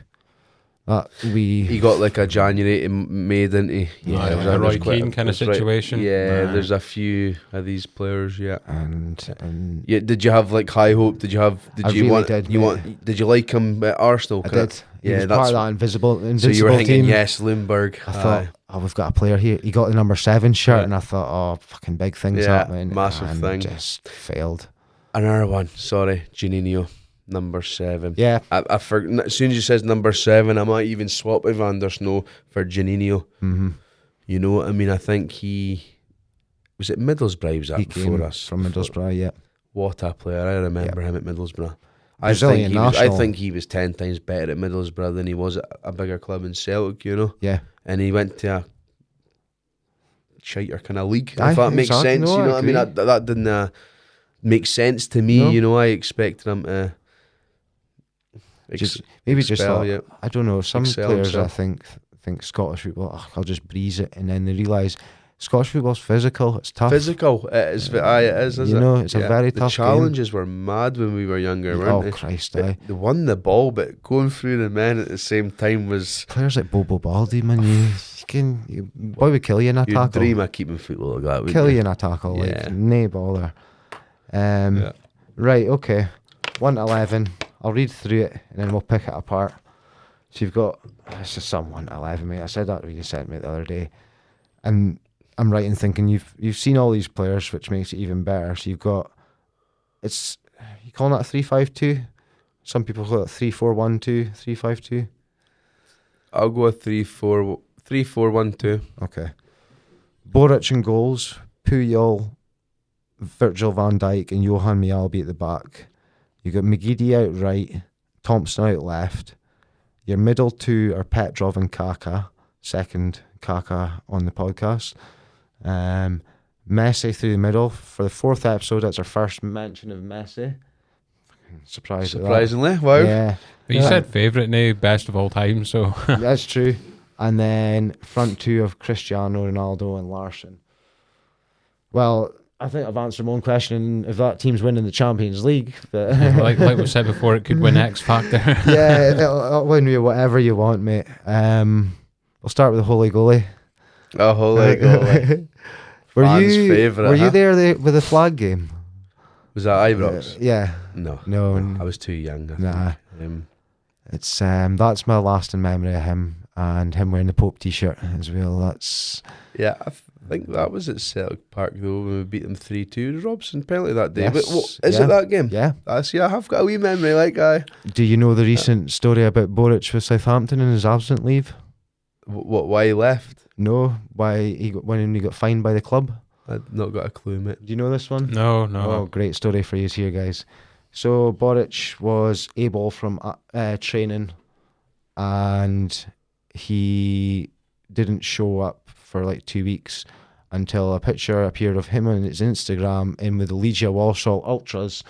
He got like a January to May, didn't he? Yeah, it was a Roy Keane kind of situation. There's a few of these players. Yeah, and yeah. Did you have like high hope? Did you like him at Arsenal? I did. Yeah, he was part of that invisible so you were thinking, team. yes, Lundberg. I thought, we've got a player here. He got the number 7 shirt, Yeah. and I thought, fucking big things happening. Massive and thing. Just failed. Another one. Sorry, Juninho, number 7. Yeah. I forgot. As soon as you says number 7, I might even swap with Van der Snow for Juninho. Mm-hmm. You know what I mean? I think he was at Middlesbrough. Was that He before came us? from Middlesbrough, yeah. What a player! I remember him at Middlesbrough. I Brazilian think he was 10 times better at Middlesbrough than he was at a bigger club in Celtic. You know. Yeah. And he went to a shiter kind of league. Aye, If that makes exactly. sense, No, you know I what I mean? agree. That didn't make sense to me. No. You know, I expected him to I don't know. Some excel players, himself. I think Scottish football, I'll just breeze it, and then they realise Scottish football's physical. It's tough. Physical, it is. You know, it's a very tough The game. challenges were mad when we were younger, weren't Oh they? Christ! They won the ball, but going through the men at the same time was. Players like Bobo Baldi, man, boy would kill you in a You'd tackle. dream of keeping football like that. Wouldn't Kill you in a tackle, Yeah. like nae baller. Right, okay. 1 to 11. I'll read through it and then we'll pick it apart. So you've got, it's just some 1 to 11, mate. I said that when you sent me the other day, and I'm right in thinking you've seen all these players, which makes it even better. So you've got, you calling that a 3-5-2? Some people call it 3-4-1-2, 3-5-2. I'll go with 3-4-1-2. Okay. Boric in goals, Puyol, Virgil van Dijk and Johan Mialbi at the back. You got McGeady out right, Thompson out left. Your middle two are Petrov and Kaka, second Kaka on the podcast. Messi through the middle. For the 4th episode, that's our first mention of Messi. Surprisingly, wow. Yeah. But you said favourite, now best of all time, so. That's true. And then front two of Cristiano Ronaldo and Larsson. Well, I think I've answered my own question if that team's winning the Champions League. But like we said before, it could win X Factor. Yeah, it'll win you whatever you want, mate. We'll start with the Holy Goalie. Oh, Holy Goalie. Fans' favourite. Were you there with the flag game? Was that Ibrox? Yeah. No. I was too young. I think. It's that's my lasting memory of him, and him wearing the Pope t-shirt as well. That's I think that was at Celtic Park though when we beat them 3-2. Robson penalty that day. Yes, But is it that game? Yeah. I have got a wee memory like I. Do you know the recent story about Boric with Southampton and his absent leave? Why he left? No, why when he got fined by the club? I'd not got a clue, mate. Do you know this one? No. Oh, great story for you here, guys. So Boric was able from training, and he didn't show up for like 2 weeks until a picture appeared of him on his Instagram in with the Legia Walsall Ultras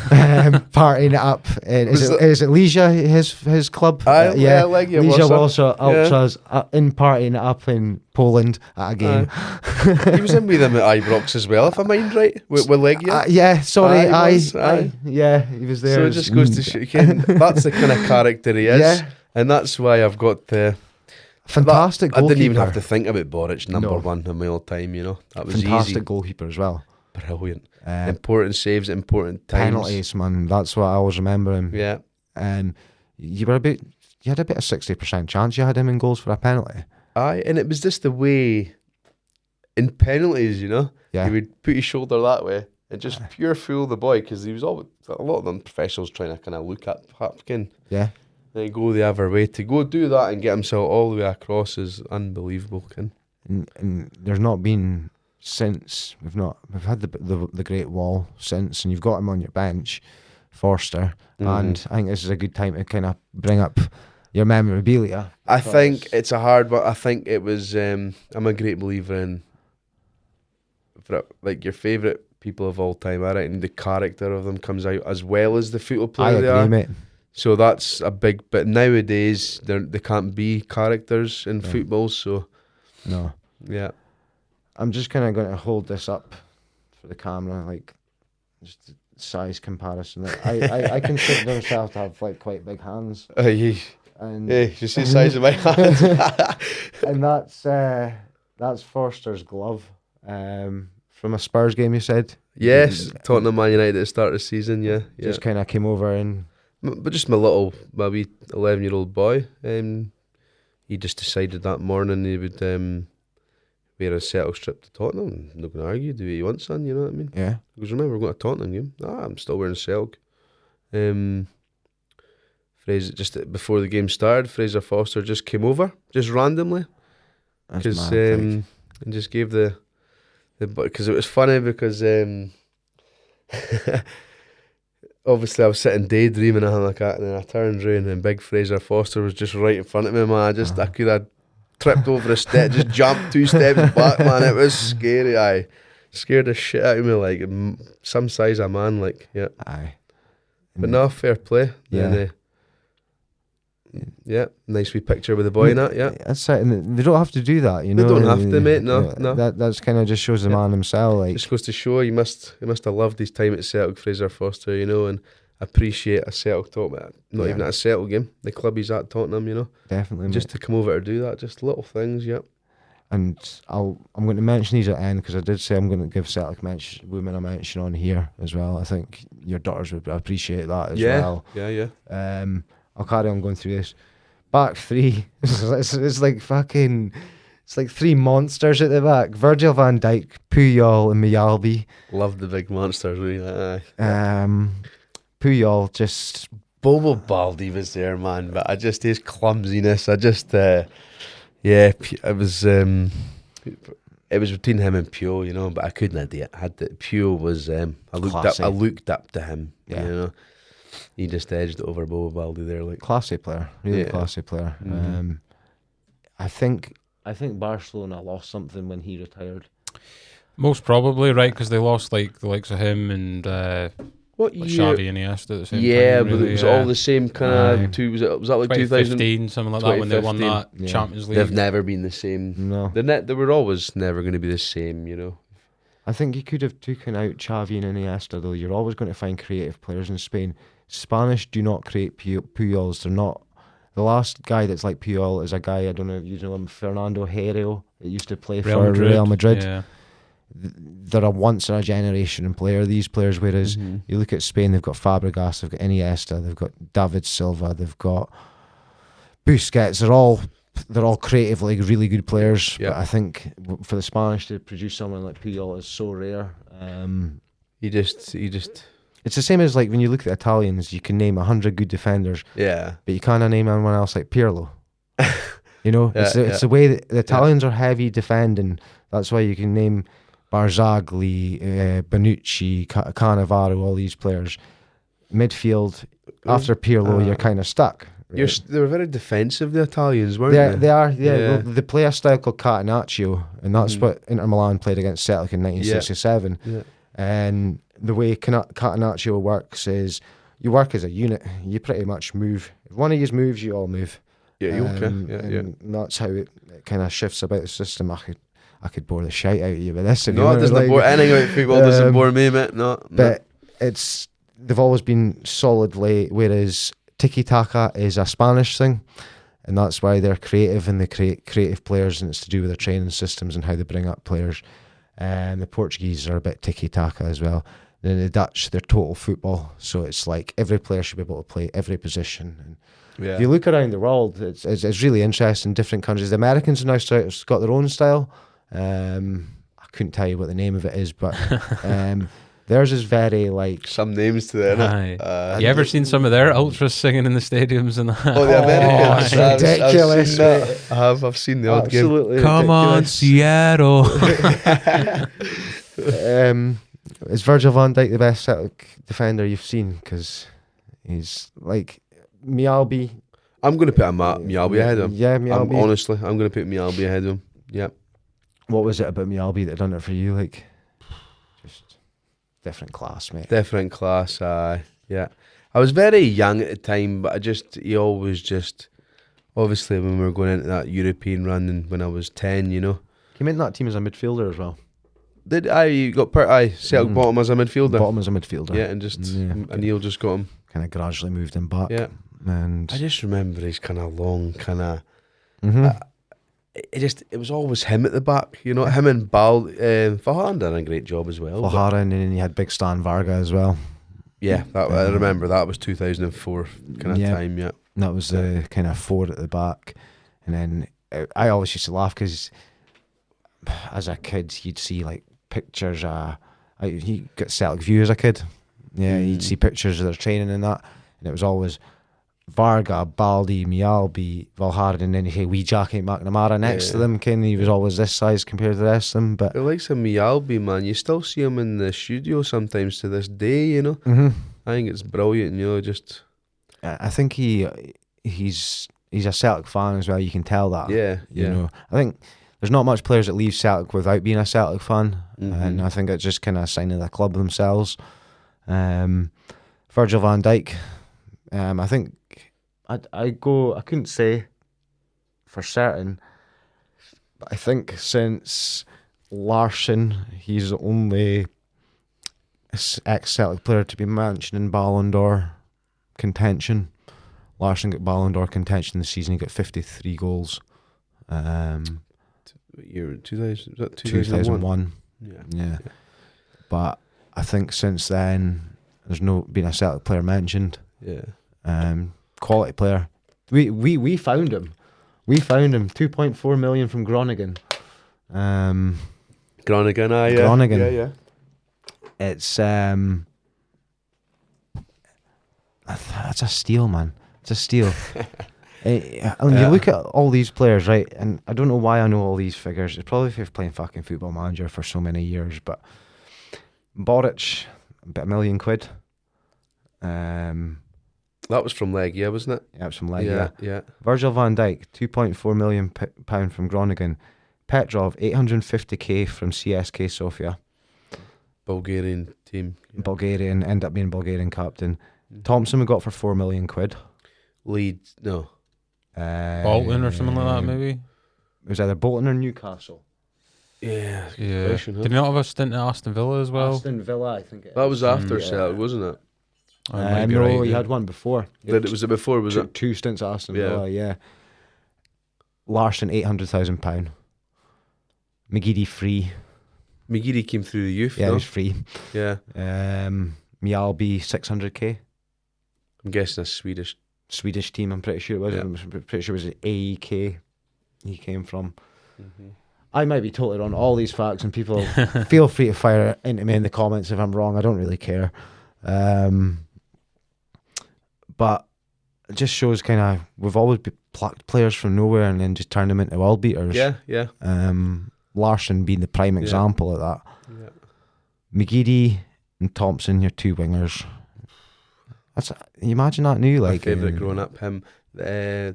partying it up. Is it Legia his club? Yeah, Legia Walsall Ultras in partying it up in Poland at a game. He was in with them at Ibrox as well, if I mind right, with Legia. Yeah, sorry, Aye. yeah, he was there. So it just goes to show that's the kind of character he is, Yeah. and that's why I've got the. Fantastic goalkeeper. I didn't even have to think about Boric, number 1 in my all time, you know. That was Fantastic easy. goalkeeper as well. Brilliant. Important saves at important times. Penalties, man. That's what I always remember him. Yeah. You had about a 60% chance you had him in goals for a penalty. Aye, and it was just the way in penalties, you know. Yeah. He would put his shoulder that way and just pure fool the boy, because he was a lot of them professionals trying to kind of look up Hapkin. Yeah. Then go the other way. To go do that and get himself all the way across is unbelievable, kin. And there's not been since we've had the Great Wall since, and you've got him on your bench, Forster, and I think this is a good time to kind of bring up your memorabilia. I think it's a hard one. I think it was. I'm a great believer in like your favourite people of all time. I reckon the character of them comes out as well as the football player they I agree, are. mate. So that's a big. But nowadays they can't be characters in football. So No. yeah. I'm just kind of going to hold this up for the camera, like just the size comparison. I consider myself to have like quite big hands. And Hey, you see the size of my hand? and that's Forster's glove from a Spurs game, you said? Yes, Tottenham Man United at the start of the season, yeah. Just kind of came over and... But just my wee 11-year-old boy, he just decided that morning he would wear a Celtic strip to Tottenham. I'm not going to argue, do what you want, son, you know what I mean? Yeah. Because remember, we're going to Tottenham game. I'm still wearing Celtic. Fraser, just before the game started, Fraser Foster just came over, just randomly. Because and just gave the because it was funny because obviously I was sitting daydreaming and like that, and then I turned around and big Fraser Foster was just right in front of me, man. I could have tripped over a step, just jumped 2 steps back, man. It was scary. I scared the shit out of me, like some size of man, like yeah. Aye. But no, fair play. Yeah. Then, yeah, nice wee picture with the boy in that, yeah. That's it, and they don't have to do that, you know. They don't have to, mate, no. That's kind of just shows the man himself, like. Just goes to show he must have loved his time at Celtic, Fraser Foster, you know, and appreciate a Celtic Tottenham, not even at a Celtic game, the club he's at, Tottenham, you know. Definitely, just to come over to do that, just little things, yeah. And I'm going to mention these at the end because I did say I'm going to give Celtic women a mention on here as well. I think your daughters would appreciate that as well. Yeah. I'll carry on going through this. Back three, it's like fucking, it's like 3 monsters at the back. Virgil van Dijk, Puyol and Miyalbi. Love the big monsters, really. Puyol just... Bobo Baldi was there, man, but his clumsiness, it was between him and Puyol, you know, but I couldn't do it. Puyol was, I looked up to him, you know. He just edged it over Bobo Baldi there, like classy player, really classy player. Mm-hmm. I think Barcelona lost something when he retired. Most probably, right? Because they lost like the likes of him and what like year? Xavi and Iniesta at the same time. Yeah, but really, it was all the same kind of two. Was that like 2015, something like that when they won that Champions League? They've never been the same. No, they were always never going to be the same, you know. I think you could have taken out Xavi and Iniesta, though. You're always going to find creative players in Spain. Spanish do not create Puyols. They're not. The last guy that's like Puyol is a guy, I don't know if you know him, Fernando Herrero, that used to play for Real Madrid. Yeah. They're a once-in-a-generation player, these players, whereas you look at Spain, they've got Fabregas, they've got Iniesta, they've got David Silva, they've got Busquets. They're all creatively really good players, but I think for the Spanish to produce someone like Puyol is so rare. He just It's the same as like when you look at the Italians, you can name 100 good defenders, but you can't name anyone else like Pirlo. You know, it's the way that the Italians are heavy defending. That's why you can name Barzagli, Bonucci, Cannavaro, all these players. Midfield, after Pirlo, you're kind of stuck. Right? They were very defensive, the Italians, weren't they? They are, yeah. They play a style called Catenaccio, and that's what Inter Milan played against Celtic in 1967. Yeah. And the way Catenaccio works is you work as a unit. You pretty much move. If one of you moves, you all move. Yeah, you okay. And that's how it kind of shifts about the system. I could bore the shite out of you with this. No, it doesn't bore anything about football. Doesn't bore me, mate. No. But they've always been solidly. Whereas tiki taka is a Spanish thing, and that's why they're creative and they create creative players, and it's to do with their training systems and how they bring up players. And the Portuguese are a bit tiki taka as well. Then the Dutch, they're total football, so it's like every player should be able to play every position. And if you look around the world, it's really interesting. Different countries. The Americans have now got their own style. I couldn't tell you what the name of it is, but theirs is very like some names to them. You ever seen some of their ultras singing in the stadiums and that? Oh, the Americans! It's ridiculous. I've seen the odd game. Absolutely Come on, Seattle. Is Virgil van Dijk the best Celtic defender you've seen? Because he's like Miyalbi. I'm going to put Miyalbi ahead of him. Yeah, Miyalbi. Honestly, I'm going to put Miyalbi ahead of him. Yeah. What was it about Miyalbi that done it for you? Like, just different class, mate. Different class, yeah. I was very young at the time, but he always just, obviously when we were going into that European run and when I was 10, you know. Came in that team as a midfielder as well. Did I got Celtic bottom as a midfielder? Bottom as a midfielder. Yeah, and just Neil just got him. Kind of gradually moved him back. Yeah. And I just remember his kind of long, kind of. Mhm. It was always him at the back, you know. Him and Bal, Fahan done a great job as well. Flahara, and then you had Big Stan Varga as well. Yeah, I remember that was 2004 kind of time. Yeah, that was the kind of four at the back, and then I always used to laugh because as a kid you'd see like pictures. You got Celtic View as a kid. Yeah, you'd see pictures of their training and that, and it was always Varga, Baldi, Mialbi, Valhara, and then you say wee Jackie McNamara next to them. He was always this size compared to the rest of them. But I like some Mialbi, man. You still see him in the studio sometimes to this day, you know. I think it's brilliant, you know. Just I think he's a Celtic fan as well. You can tell that. You know. I think there's not much players that leave Celtic without being a Celtic fan, and I think it's just kind of a sign of the club themselves. Virgil van Dijk. I think I couldn't say for certain, but I think since Larsson, he's the only ex-Celtic player to be mentioned in Ballon d'Or contention. Larsson got Ballon d'Or contention this season. He got 53 goals. Year 2000, was that 2001. Yeah. But I think since then, there's no been a Celtic player mentioned. Yeah. Quality player. We found him. 2.4 million from Groningen. Groningen, yeah. Groningen. Yeah. It's that's a steal, man. It's a steal. You look at all these players, right? And I don't know why I know all these figures. It's probably if you're playing fucking Football Manager for so many years. But Boric, about £1 million. That was from Legia, wasn't it? Yeah, it was from Legia. Yeah. Virgil van Dijk, £2.4 million from Groningen. Petrov, 850k from CSK Sofia. Bulgarian team. Yeah. Bulgarian, ended up being Bulgarian captain. Thompson we got for £4 million. Leeds, no. Bolton or something like that, maybe. It was either Bolton or Newcastle. Yeah. Did he not have a stint at Aston Villa as well? Aston Villa, I think it That was after Celtic, wasn't it? No, he had one before. Was it before? Was it? Two stints at Aston Villa, yeah. Larsson, £800,000. McGeady free. McGeady came through the youth. Yeah, no? he was free. Yeah. Mialbi, 600k. I'm guessing a Swedish team. I'm pretty sure it was. Yeah. I'm pretty sure it was AEK. He came from. I might be totally wrong on all these facts, and people feel free to fire into me in the comments if I'm wrong. I don't really care. But it just shows kind of we've always plucked players from nowhere and then just turned them into world beaters. Yeah. Larsson being the prime example of that. Yeah. McGeady and Thompson, your two wingers. You imagine that new, like my favourite growing up, him,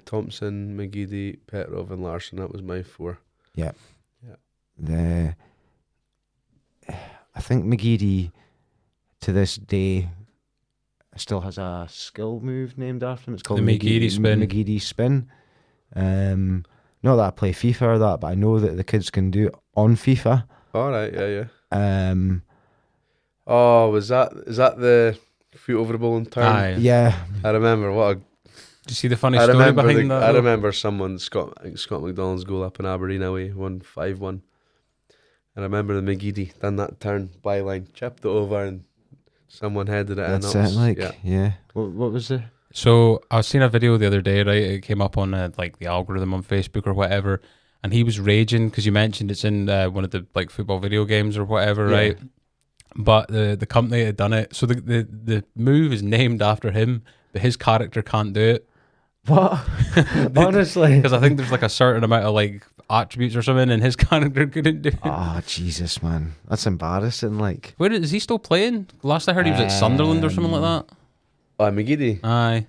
Thompson, McGeady, Petrov and Larsson. That was my four. Yeah. I think McGeady to this day still has a skill move named after him. It's called the McGeady spin. McGeady spin. Not that I play FIFA or that, but I know that the kids can do it on FIFA. All right, yeah. Is that the foot over the ball and turn? Aye. Yeah. I remember Do you see the funny story behind that? I remember someone, Scott McDonald's goal up in Aberdeen away, 5-1. And I remember the McGeady done that turn, byline, chipped it over and someone headed it in. That's it, yeah. What was it? So I seen a video the other day, right? It came up on like the algorithm on Facebook or whatever, and he was raging because you mentioned it's in one of the like football video games or whatever, right? But the company had done it, so the move is named after him, but his character can't do it. What? Honestly, because I think there's like a certain amount of like attributes or something, and his character couldn't do it. Oh Jesus, man, that's embarrassing. Like, where is he still playing? Last I heard, he was at Sunderland or something like that. McGeady. Aye.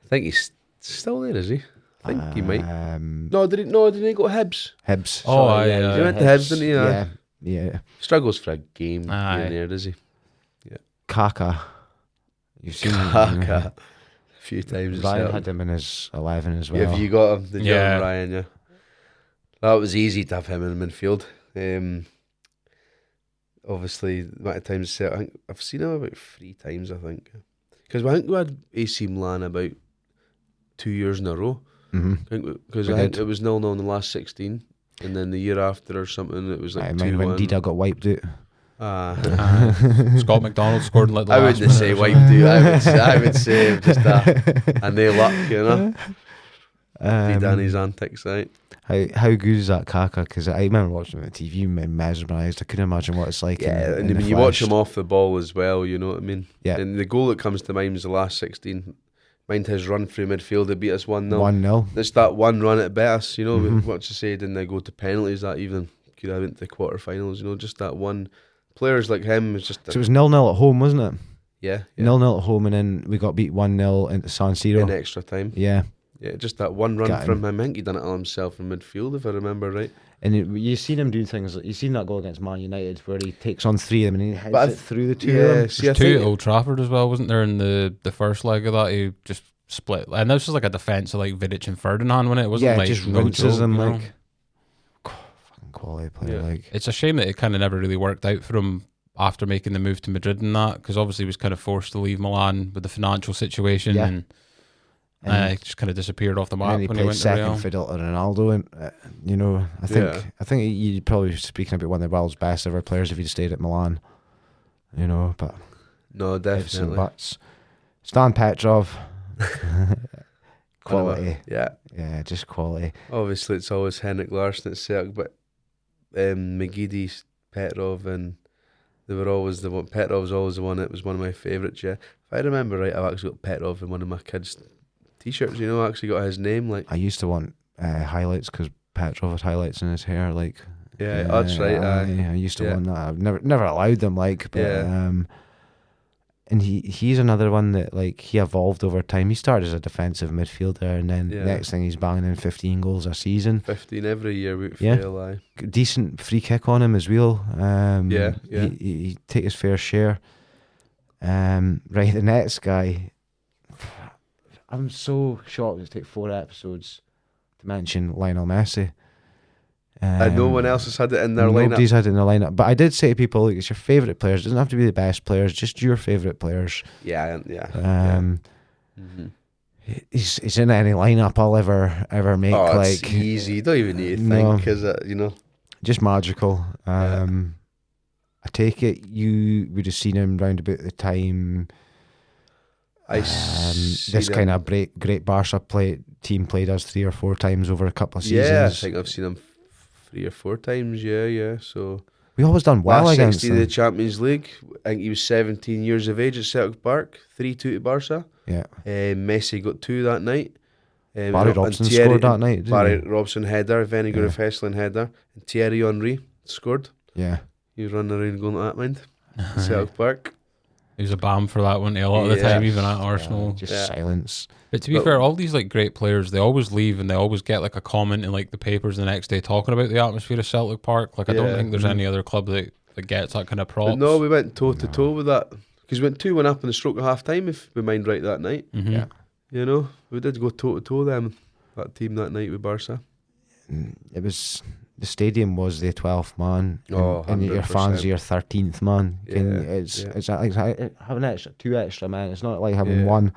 I think he's still there, is he? I think he might. No, didn't he go to Hibs? Hibs. Oh, sorry, aye. He went to Hibs, didn't he? Yeah. Struggles for a game here Aye. and there, does he? Yeah. Kaka. You've seen Kaka. A few times. Ryan had him in his 11 as well. Yeah, have you got him? Did you Yeah. have him, Ryan? Yeah. That was easy to have him in midfield. Obviously, the amount of times I think I've seen him about 3 times, I think. Because I think we had AC Milan about 2 years in a row. Because I think it was 0-0 in the last 16, and then the year after or something it was like 2-1. When Dida got wiped out. Scott McDonald scored in like the I last wouldn't say minute. wiped out. I would say just a no luck, you know. Danny's antics, right? How good is that Kaka? Because I remember watching him on TV and mesmerised. I couldn't imagine what it's like. Yeah, in and the when you watch flesh. him off the ball as well, you know what I mean? Yeah. And the goal that comes to mind was the last 16. Mind his run through midfield, they beat us 1-0. 1-0. It's that one run at best, you know, what you say, didn't they go to penalties that even could have went to the quarterfinals, you know, just that one. Players like him was just... So it was 0-0 at home, wasn't it? Yeah. 0-0 at home, and then we got beat 1-0 into San Siro. In extra time. Yeah. Yeah, just that one run from him. I think he done it all himself in midfield, if I remember right. And you've seen him do things. You've seen that goal against Man United where he takes on three of them and he heads it through the two of them. There's two at Old Trafford as well, wasn't there? In the first leg of that, he just split. And this was like a defence of like Vidic and Ferdinand, wasn't it? It wasn't like just no rinses joke, them you know? like fucking quality player. Like it's a shame that it kind of never really worked out for him after making the move to Madrid and that, because obviously he was kind of forced to leave Milan with the financial situation and just kind of disappeared off the map and he when played he went to second Real. fiddle to Ronaldo, and you know, I think you'd probably be speaking about one of the world's best ever players if he'd stayed at Milan. You know, but no, ifs and definitely. buts. Stan Petrov, quality. Yeah, just quality. Obviously, it's always Henrik Larsson at Celtic, but McGeady, Petrov, and they were always the one. Petrov was always the one that was one of my favourites. Yeah, if I remember right, I've actually got Petrov in one of my kids' t-shirts. You know, I actually got his name. Like I used to want highlights because Petrov had highlights in his hair. Like that's right. I used to want that. I've never allowed them. Like, but and he's another one that like he evolved over time. He started as a defensive midfielder, and then next thing he's banging in 15 goals a season. 15 every year we fail. Decent free kick on him as well. He take his fair share. Right, the next guy. I'm so shocked it took 4 episodes to mention Lionel Messi. And no one else has had it in their lineup. Nobody's had it in their lineup. But I did say to people, like, it's your favourite players. It doesn't have to be the best players, just your favourite players. He's in any lineup I'll ever make. Oh, like it's easy. You don't even need to think, is it? You know, just magical. I take it you would have seen him round about the time. This kind of great Barca team played us 3 or 4 times over a couple of seasons. Yeah, I think I've seen him 3 or 4 times. Yeah. So we always done well last against 16 them. of the Champions League. I think he was 17 years of age at Celtic Park. 3-2 to Barca. Yeah. Messi got 2 that night. Barry Robson scored that night. Didn't Barry he? Robson header, Vinegar of Hesslin header, and Thierry Henry scored. Yeah. He was running around going like that, mind. Celtic Park. He was a bam for that one a lot of the time, even at Arsenal. Just silence. But to be fair, all these like great players, they always leave and they always get like a comment in like the papers the next day talking about the atmosphere of Celtic Park. Like I don't think there's any other club that gets that kind of props. But no, we went toe to toe with that because we went 2-1 up in the stroke of half time. If we mind right that night, Yeah. you know, we did go toe to toe that team that night with Barca. It was the stadium was the 12th man, and your 100%. fans are your 13th man. Yeah, It's like having 2 extra men. It's not like having one.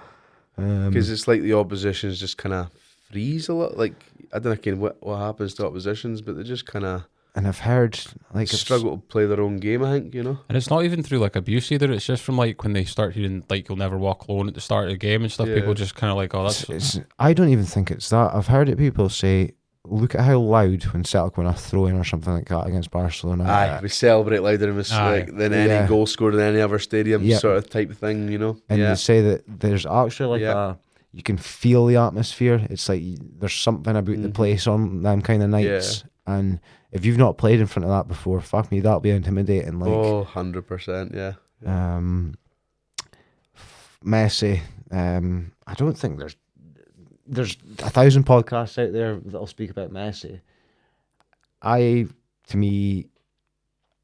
Because it's like the oppositions just kind of freeze a lot. Like I don't know what happens to oppositions, but they just kind of And I've heard like struggle to play their own game. I think, you know. And it's not even through like abuse either. It's just from like when they start hearing like you'll never walk alone at the start of the game and stuff. Yeah. People just kind of like, oh, that's. I don't even think it's that. I've heard it. People say, look at how loud when Celtic win a throw-in or something like that against Barcelona. Aye, we celebrate louder than any goal scored in any other stadium, sort of type of thing, you know. And they say that there's actually like you can feel the atmosphere. It's like there's something about the place on them kind of nights. And if you've not played in front of that before, fuck me, that'll be intimidating. Like 100%, yeah. Messi, I don't think there's 1,000 podcasts out there that'll speak about Messi. To me,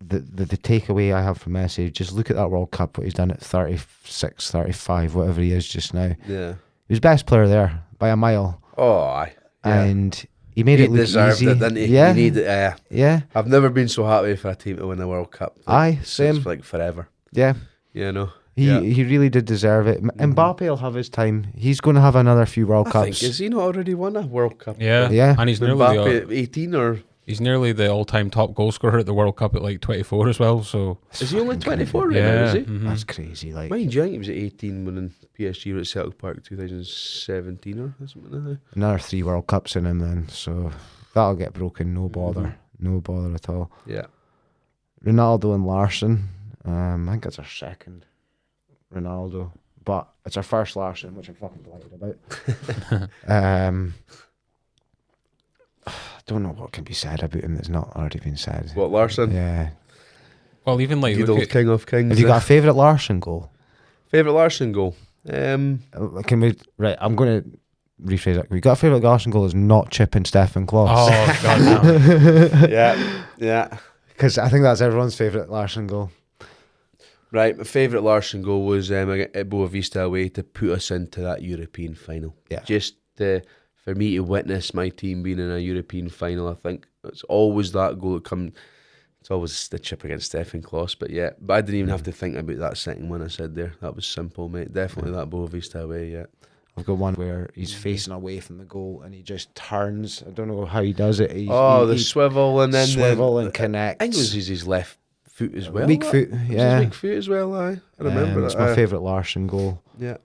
the takeaway I have from Messi, just look at that World Cup, what he's done at 36, 35, whatever he is just now. Yeah. He was best player there by a mile. Oh, aye. Yeah. And he made it look deserved easy. it, didn't he? Yeah. He needed it, yeah. I've never been so happy for a team to win the World Cup. Aye, same. It's like forever. Yeah. You know. He really did deserve it. Mbappe will have his time. He's going to have another few World Cups. Has he not already won a World Cup? Yeah. And he's nearly Mbappe at 18 or... He's nearly the all-time top goal scorer at the World Cup at like 24 as well. So is he only 24 right now, is he? That's crazy. Like, mind you, I think he was at 18 when PSG were at Celtic Park 2017 or something. Another 3 World Cups in him then, so that'll get broken. No bother. No bother at all. Yeah. Ronaldo and Larsson. I think it's our second Ronaldo, but it's our first Larsson, which I'm fucking delighted about. I don't know what can be said about him that's not already been said. What, Larsson? Yeah. Well, even like good old King of Kings. Have you got a favourite Larsson goal? Favourite Larsson goal? Can we? Right, I'm going to rephrase that. We got a favourite Larsson goal is not chipping Stefan Kloss. Oh God, no. yeah. Because I think that's everyone's favourite Larsson goal. Right, my favourite Larsson goal was at Boavista away to put us into that European final. Yeah. Just for me to witness my team being in a European final, I think it's always that goal that comes. It's always the chip against Stefan Kloss, but I didn't even have to think about that second one I said there. That was simple, mate. Definitely that Boavista away, yeah. I've got one where he's facing away from the goal and he just turns. I don't know how he does it. The swivel and then and connects. I think it was his left foot as well. Weak foot, yeah. His weak foot as well, I remember that. It's my favourite Larsson goal. Yeah.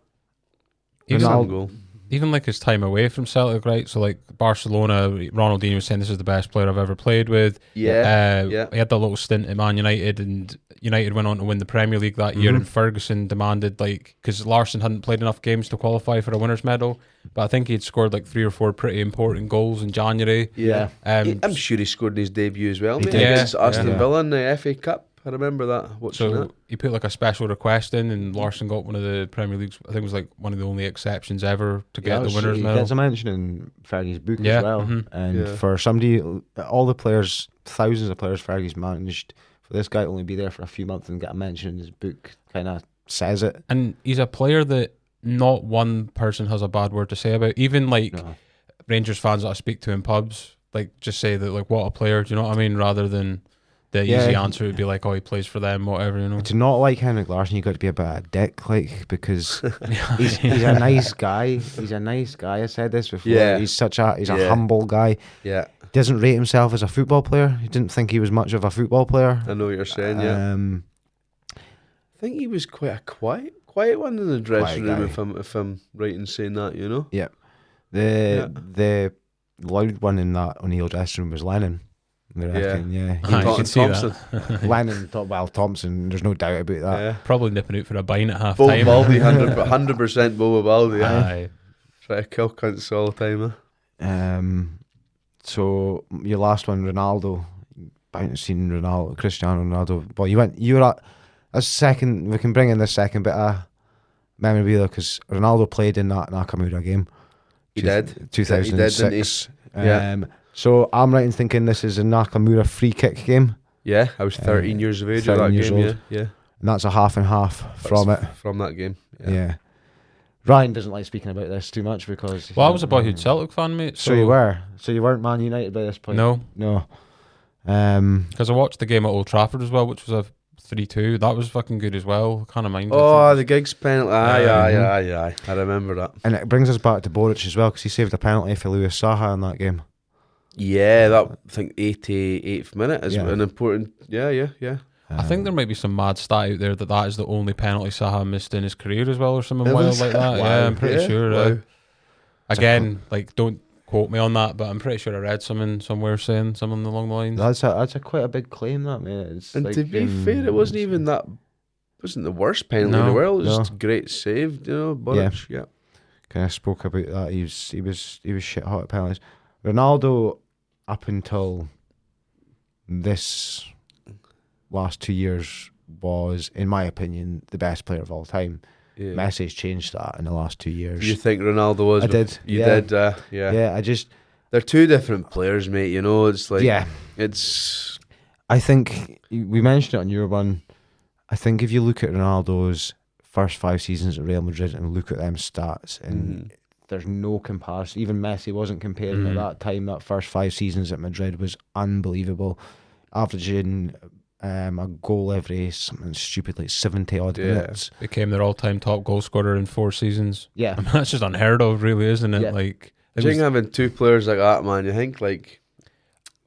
Even like his time away from Celtic, right? So like Barcelona, Ronaldinho was saying this is the best player I've ever played with. Yeah. He had that little stint at Man United, and United went on to win the Premier League that year, and Ferguson demanded, like, because Larsson hadn't played enough games to qualify for a winner's medal, but I think he'd scored like 3 or 4 pretty important goals in January. Yeah. I'm sure he scored in his debut as well, mate, against Aston Villa in the FA Cup. I remember that. So he put like a special request in, and Larsson got one of the Premier League's, I think it was like one of the only exceptions ever to get the winner's medal. There's a mention in Fergie's book as well. And for somebody, all the players, thousands of players Fergie's managed, for this guy to only be there for a few months and get a mention in his book kind of says it. And he's a player that not one person has a bad word to say about. Even like Rangers fans that I speak to in pubs, like just say that, like, what a player, do you know what I mean? Rather than the easy answer would be like, oh, he plays for them, whatever, you know. To not like Henrik Larsson, you got to be a bit of a dick, like, because he's a nice guy. He's a nice guy. I said this before. Yeah. He's a humble guy. Yeah. Doesn't rate himself as a football player. He didn't think he was much of a football player. I know what you're saying. I think he was quite a quiet one in the dressing room. If I'm right in saying that, you know. Yeah. The loud one in that O'Neill dressing room was Lennon. You can see that. Lennon, Thompson, there's no doubt about that. Yeah. Probably nipping out for a bite at half Bo time. Baldi, 100% Bo Baldi. Aye. Try to kill cunts all the time. So your last one, Ronaldo. I haven't seen Cristiano Ronaldo. Well, you were at a second. We can bring in the second bit of memorabilia because Ronaldo played in that Nakamura game. He did. 2006. Yeah. So I'm right in thinking this is a Nakamura free kick game. Yeah, I was 13 years of age at that game. Yeah. And that's a half and half from that game. Yeah. Ryan doesn't like speaking about this too much because... Well, I was a boyhood Celtic fan, mate. So you were? So you weren't Man United by this point? No. Because I watched the game at Old Trafford as well, which was a 3-2. That was fucking good as well. Kind of mind. Oh, the Giggs penalty. Aye. I remember that. And it brings us back to Boric as well because he saved a penalty for Luis Saha in that game. Yeah, that, I think 88th minute is an important... Yeah. I think there might be some mad stat out there that is the only penalty Saha missed in his career as well, or something wild like that. Wow. Yeah, I'm pretty sure. Wow. Again, like, don't quote me on that, but I'm pretty sure I read something somewhere saying something along the lines. That's a quite a big claim, that, mate. And like, to be fair, it wasn't even that... wasn't the worst penalty in the world. It was just a great save, you know. Boric, yeah. Kind of spoke about that. He was shit hot at penalties. Ronaldo, up until this last 2 years, was, in my opinion, the best player of all time. Yeah. Messi's changed that in the last 2 years. You think Ronaldo was? I did. You did. Yeah. They're two different players, mate. You know, it's like it's. I think we mentioned it on your one. I think if you look at Ronaldo's first 5 seasons at Real Madrid and look at them stats, and there's no comparison. Even Messi wasn't comparing at that time. That first 5 seasons at Madrid was unbelievable, averaging a goal every something stupid like 70 odd minutes. Became their all-time top goal scorer in 4 seasons. Yeah. I mean, that's just unheard of, really, isn't it? Yeah. Like, I think having 2 players like that, man, you think like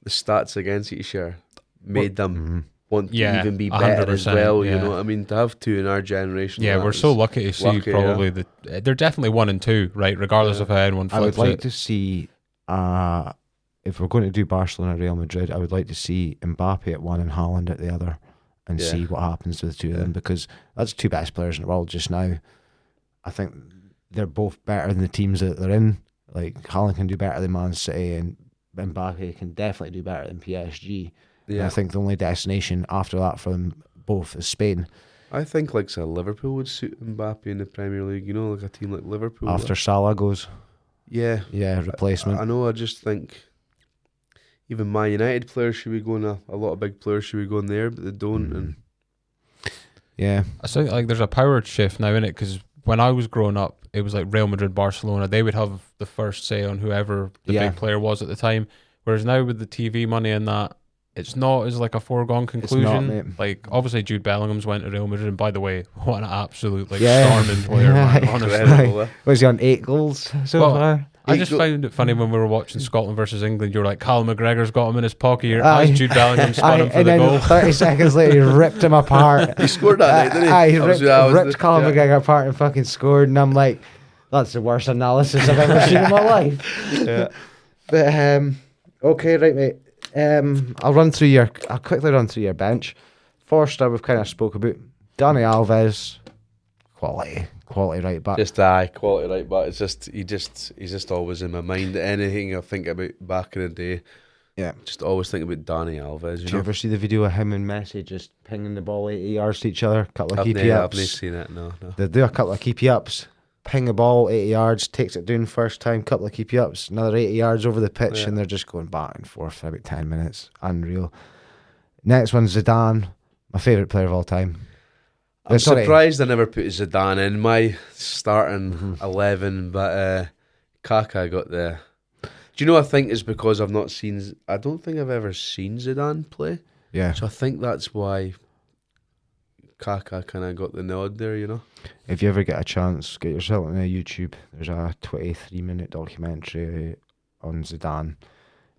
the stats against each other made them want to even be better as well. You know what I mean? To have 2 in our generation. Yeah, we're so lucky to see probably that they're definitely 1 and 2, right? Regardless of how anyone flips I would like to see, if we're going to do Barcelona Real Madrid, I would like to see Mbappe at 1 and Haaland at the other, and see what happens to the 2 of them, because that's 2 best players in the world just now. I think they're both better than the teams that they're in. Like, Haaland can do better than Man City, and Mbappe can definitely do better than PSG. Yeah. And I think the only destination after that for them both is Spain. I think like say Liverpool would suit Mbappe in the Premier League. You know, like a team like Liverpool after Salah goes. Yeah, replacement. I know. I just think even Man United players should be going. A lot of big players should be going there, but they don't. And yeah, I think like there's a power shift now in it, because when I was growing up, it was like Real Madrid, Barcelona. They would have the first say on whoever the big player was at the time. Whereas now with the TV money and that, it's not as like a foregone conclusion. It's not, like obviously Jude Bellingham's went to Real Madrid, and by the way, what an absolute storming player, man, honestly. Was he on 8 goals so far? I just found it funny when we were watching Scotland versus England. You were like, Callum McGregor's got him in his pocket. As Jude Bellingham spun him for the goal. 30 seconds later, he ripped him apart. He scored that night, didn't he? He ripped Callum McGregor apart and fucking scored. And I'm like, that's the worst analysis I've ever seen in my life. Yeah. But okay, right, mate. I'll quickly run through your bench. Forster, we've kind of spoke about. Dani Alves, quality right back. Quality right back. It's just he's just always in my mind. Anything I think about back in the day, just always think about Dani Alves. Did you ever see the video of him and Messi just pinging the ball 80 yards to each other? A couple of keepy ups. I've not seen it. No. They do a couple of keepy ups. Ping the ball 80 yards, takes it down first time, couple of keepy ups, another 80 yards over the pitch, and they're just going back and forth for about 10 minutes. Unreal. Next one's Zidane, my favourite player of all time. I'm surprised I never put Zidane in my starting 11, but Kaká got the. Do you know? I think it's because I don't think I've ever seen Zidane play. Yeah. So I think that's why Kaká kind of got the nod there. You know. If you ever get a chance, get yourself on YouTube. There's a 23-minute documentary on Zidane,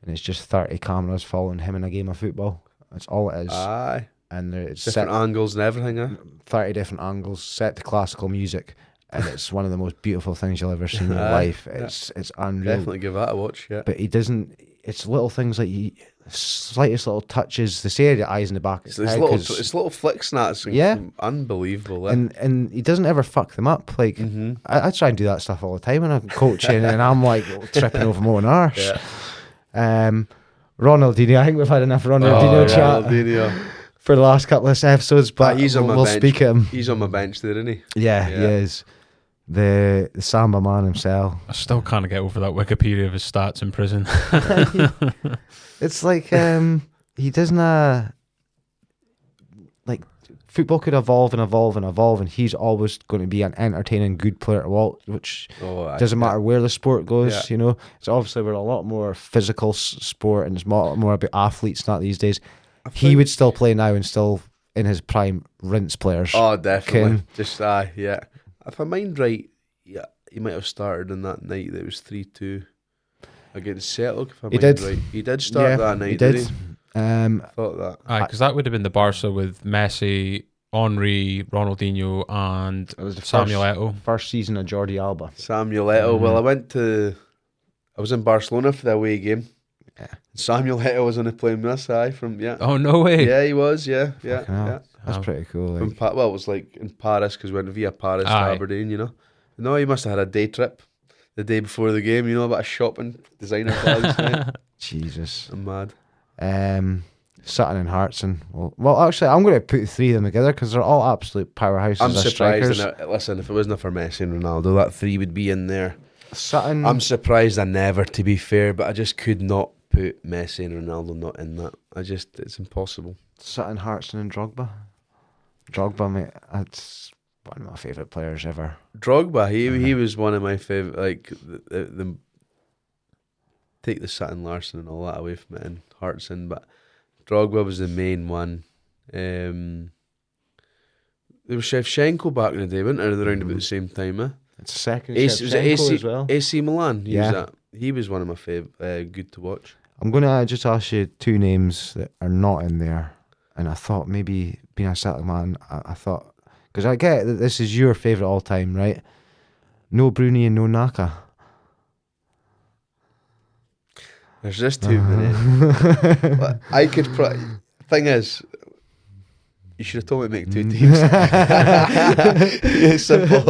and it's just 30 cameras following him in a game of football. That's all it is. Aye. And it's different angles and everything. 30 different angles, set to classical music, and it's one of the most beautiful things you'll ever see in your life. It's unreal. Definitely give that a watch. Yeah. But he doesn't. It's little things like slightest little touches. They say the eyes in the back. It's little flick snaps. Unbelievable. And he doesn't ever fuck them up. Like I try and do that stuff all the time when I'm coaching, and I'm like tripping over my own arse. Yeah. Ronaldinho. I think we've had enough Ronaldinho chat. Ronaldinho. For the last couple of episodes, but we'll speak at him. He's on my bench there, isn't he? Yeah, he is. The Samba man himself. I still can't get over that Wikipedia of his stats in prison. It's like he doesn't like football could evolve and he's always going to be an entertaining good player to watch, which doesn't matter where the sport goes. You know, it's obviously we're a lot more physical sport, and it's more about athletes not these days. He would still play now and still in his prime rinse players. Oh, definitely. Just yeah. If I mind right, he might have started on that night that it was 3-2 against Celtic. If I mind right, he did start that night. He did. I thought that. Because that would have been the Barca with Messi, Henry, Ronaldinho, and it was the Samuel Eto'o. First season of Jordi Alba. Samuel Eto'o. Well, I was in Barcelona for the away game. Yeah. Samuel Eto'o was on the plane with us, from Oh, no way. Yeah, he was, yeah. That's pretty cool. Like. It was like in Paris, because we went via Paris to Aberdeen, you know. No, he must have had a day trip the day before the game, you know, about shopping, designer bags. Jesus. I'm mad. Sutton and Hartson. Well, actually, I'm going to put 3 of them together because they're all absolute powerhouses. I'm surprised. Listen, if it wasn't for Messi and Ronaldo, that 3 would be in there. Sutton. I'm surprised to be fair, but I just could not put Messi and Ronaldo not in that. It's impossible. Sutton, Hartson and Drogba, mate, that's one of my favourite players ever. Drogba, he was one of my favourite, like, the take the Sutton, Larsson and all that away from it, and Hartson, but Drogba was the main one. There was Shevchenko back in the day, wasn't there? Around about the same time, eh? It's a second Was it Shevchenko as well. AC Milan. Yeah. He was one of my favourite. Good to watch. I'm going to just ask you two names that are not in there. And I thought maybe being a Celtic man, I thought, because I get that this is your favourite all time, right? No Bruni and no Naka. There's just too many. I could. Thing is, you should have told me to make two teams. It's simple.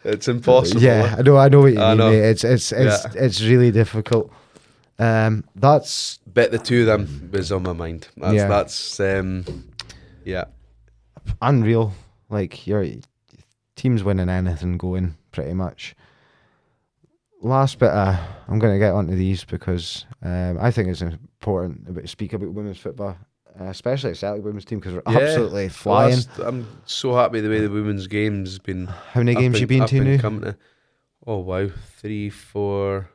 It's impossible. Yeah, I know what you mean, mate. It's really difficult. That's Bet the two of them was on my mind. That's unreal. Like your team's winning anything going pretty much. Last bit, I'm going to get onto these because I think it's important to speak about women's football, especially the Celtic women's team, because we're absolutely flying. I'm so happy the way the women's game's been. How many games you been to now? Oh wow, 3, 4,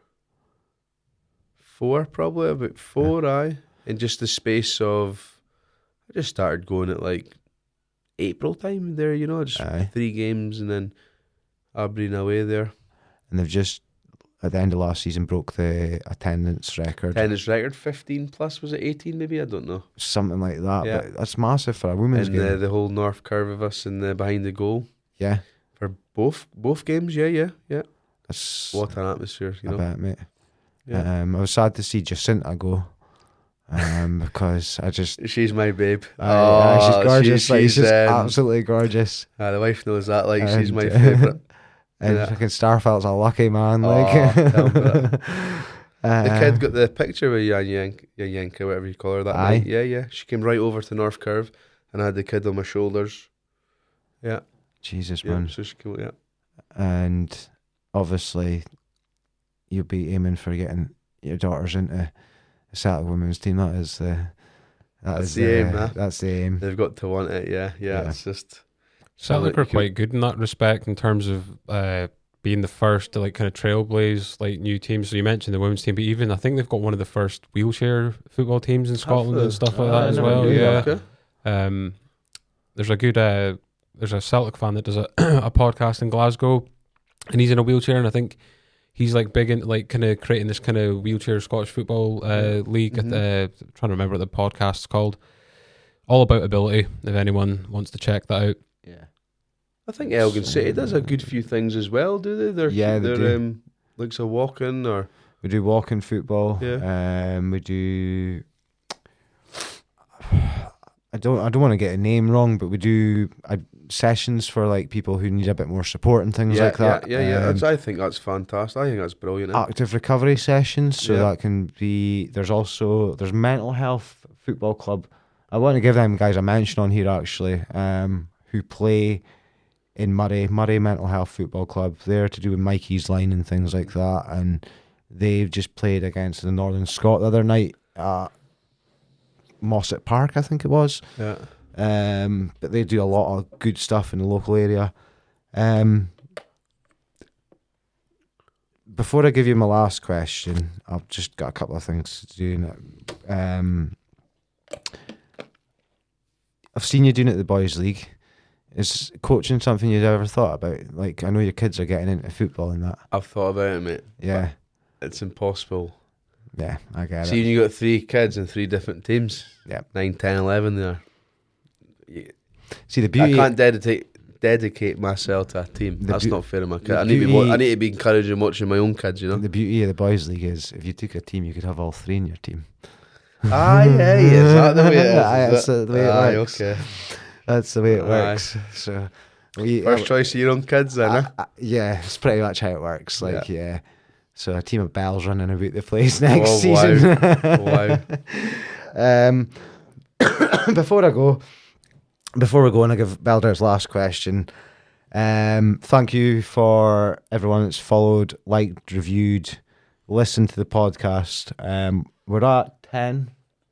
probably about 4. Aye, in just the space of, I just started going at like April time there. Just 3 games and then Aberdeen away there. And they've just, at the end of last season, broke the attendance record. 15 plus, was it 18 maybe? I don't know. Something like that, but that's massive for a women's game. And the whole north curve of us and the behind the goal. Yeah. For both games, yeah. That's what an atmosphere, I bet, mate. Yeah. I was sad to see Jacinta go. Because she's my babe. She's gorgeous. She's just absolutely gorgeous. The wife knows that. Like, she's my favourite. And fucking Starfelt's a lucky man. Tell me that. The kid got the picture with Yanka, whatever you call her that night. Yeah. She came right over to North Curve, and I had the kid on my shoulders. Yeah. Jesus, man. So she came, And obviously, you'll be aiming for getting your daughters into the Celtic women's team. That's the aim. That's the aim. They've got to want it. Yeah. It's just. Celtic are quite good in that respect in terms of being the first to like kind of trailblaze like new teams. So you mentioned the women's team, but even I think they've got one of the first wheelchair football teams in Scotland and stuff like that as well. Yeah. Okay. There's a Celtic fan that does a podcast in Glasgow, and he's in a wheelchair, and I think he's like big in like kind of creating this kind of wheelchair Scottish football league. Trying to remember what the podcast's called. All About Ability. If anyone wants to check that out. Yeah. I think Elgin City does a good few things as well, do they? They do. Like so walking or we do walking football. Yeah. We do. I don't want to get a name wrong, but we do sessions for like people who need a bit more support and things like that. Yeah. I think that's fantastic. I think that's brilliant. Active recovery sessions, so that can be. There's mental health football club. I want to give them guys a mention on here actually. Who play in Murray Mental Health Football Club. They're to do with Mikey's line and things like that, and they've just played against the Northern Scot the other night at Mossett Park, I think it was. Yeah. But they do a lot of good stuff in the local area. Before I give you my last question, I've just got a couple of things to do. I've seen you doing it at the Boys League. Is coaching something you'd ever thought about? Like, I know your kids are getting into football and that. I've thought about it, mate. Yeah. It's impossible. Yeah, I get it. See, when you got 3 kids in 3 different teams. Yeah. 9, 10, 11 there. See, the beauty... I can't dedicate myself to a team. That's not fair to my kids. I need to be encouraging watching my own kids, The beauty of the Boys League is if you took a team, you could have all 3 in your team. Is that the way it is? That's the way it works. Okay. That's the way it works. So, first choice of your own kids, then. Yeah, it's pretty much how it works. Like, yeah. So a team of bells running about the place next season. Wow. Before we go, and I give Belder's last question. Thank you for everyone that's followed, liked, reviewed, listened to the podcast. We're at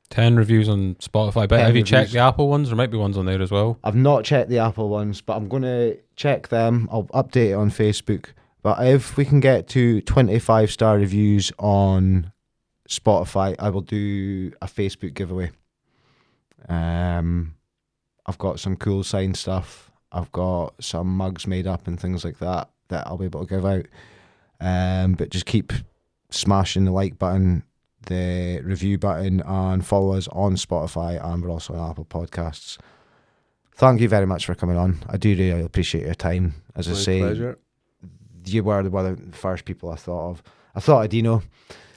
10 reviews on Spotify, but have you checked the Apple ones? There might be ones on there as well. I've not checked the Apple ones, but I'm going to check them. I'll update it on Facebook. But if we can get to 25-star reviews on Spotify, I will do a Facebook giveaway. I've got some cool signed stuff. I've got some mugs made up and things like that I'll be able to give out. But just keep smashing the like button, the review button, and follow us on Spotify, and we're also on Apple Podcasts. Thank you very much for coming on. I do really appreciate your time. As I say, pleasure. You were one of the first people I thought of. I thought of Dino.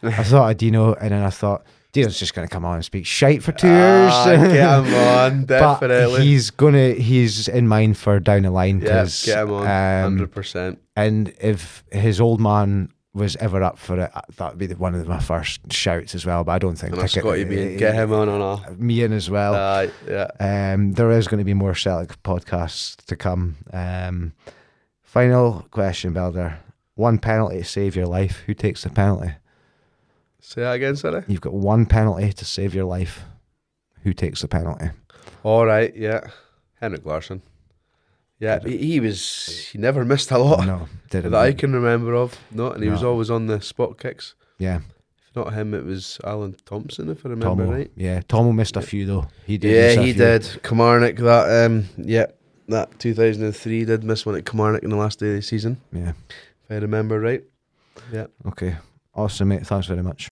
And then I thought, Dino's just going to come on and speak shite for 2 years. Get him on, definitely. But he's in mind for down the line. Yeah, get him on, 100%. And if his old man was ever up for it, that would be one of my first shouts as well. But I don't think get him on. Me in as well. Yeah. There is going to be more Celtic podcasts to come. Final question, Belder. One penalty to save your life. Who takes the penalty? Say that again, sorry. You've got one penalty to save your life. Who takes the penalty? All right, yeah. Henrik Larsson. Yeah, he never missed a lot. No, didn't. That I can remember of. No, and he was always on the spot kicks. Yeah. If not him, it was Alan Thompson, if I remember right. Yeah, Tomo missed a few though. He did. Yeah, he did. Kilmarnock, that 2003 did miss one at Kilmarnock in the last day of the season. Yeah. If I remember right. Yeah. Okay. Awesome, mate. Thanks very much.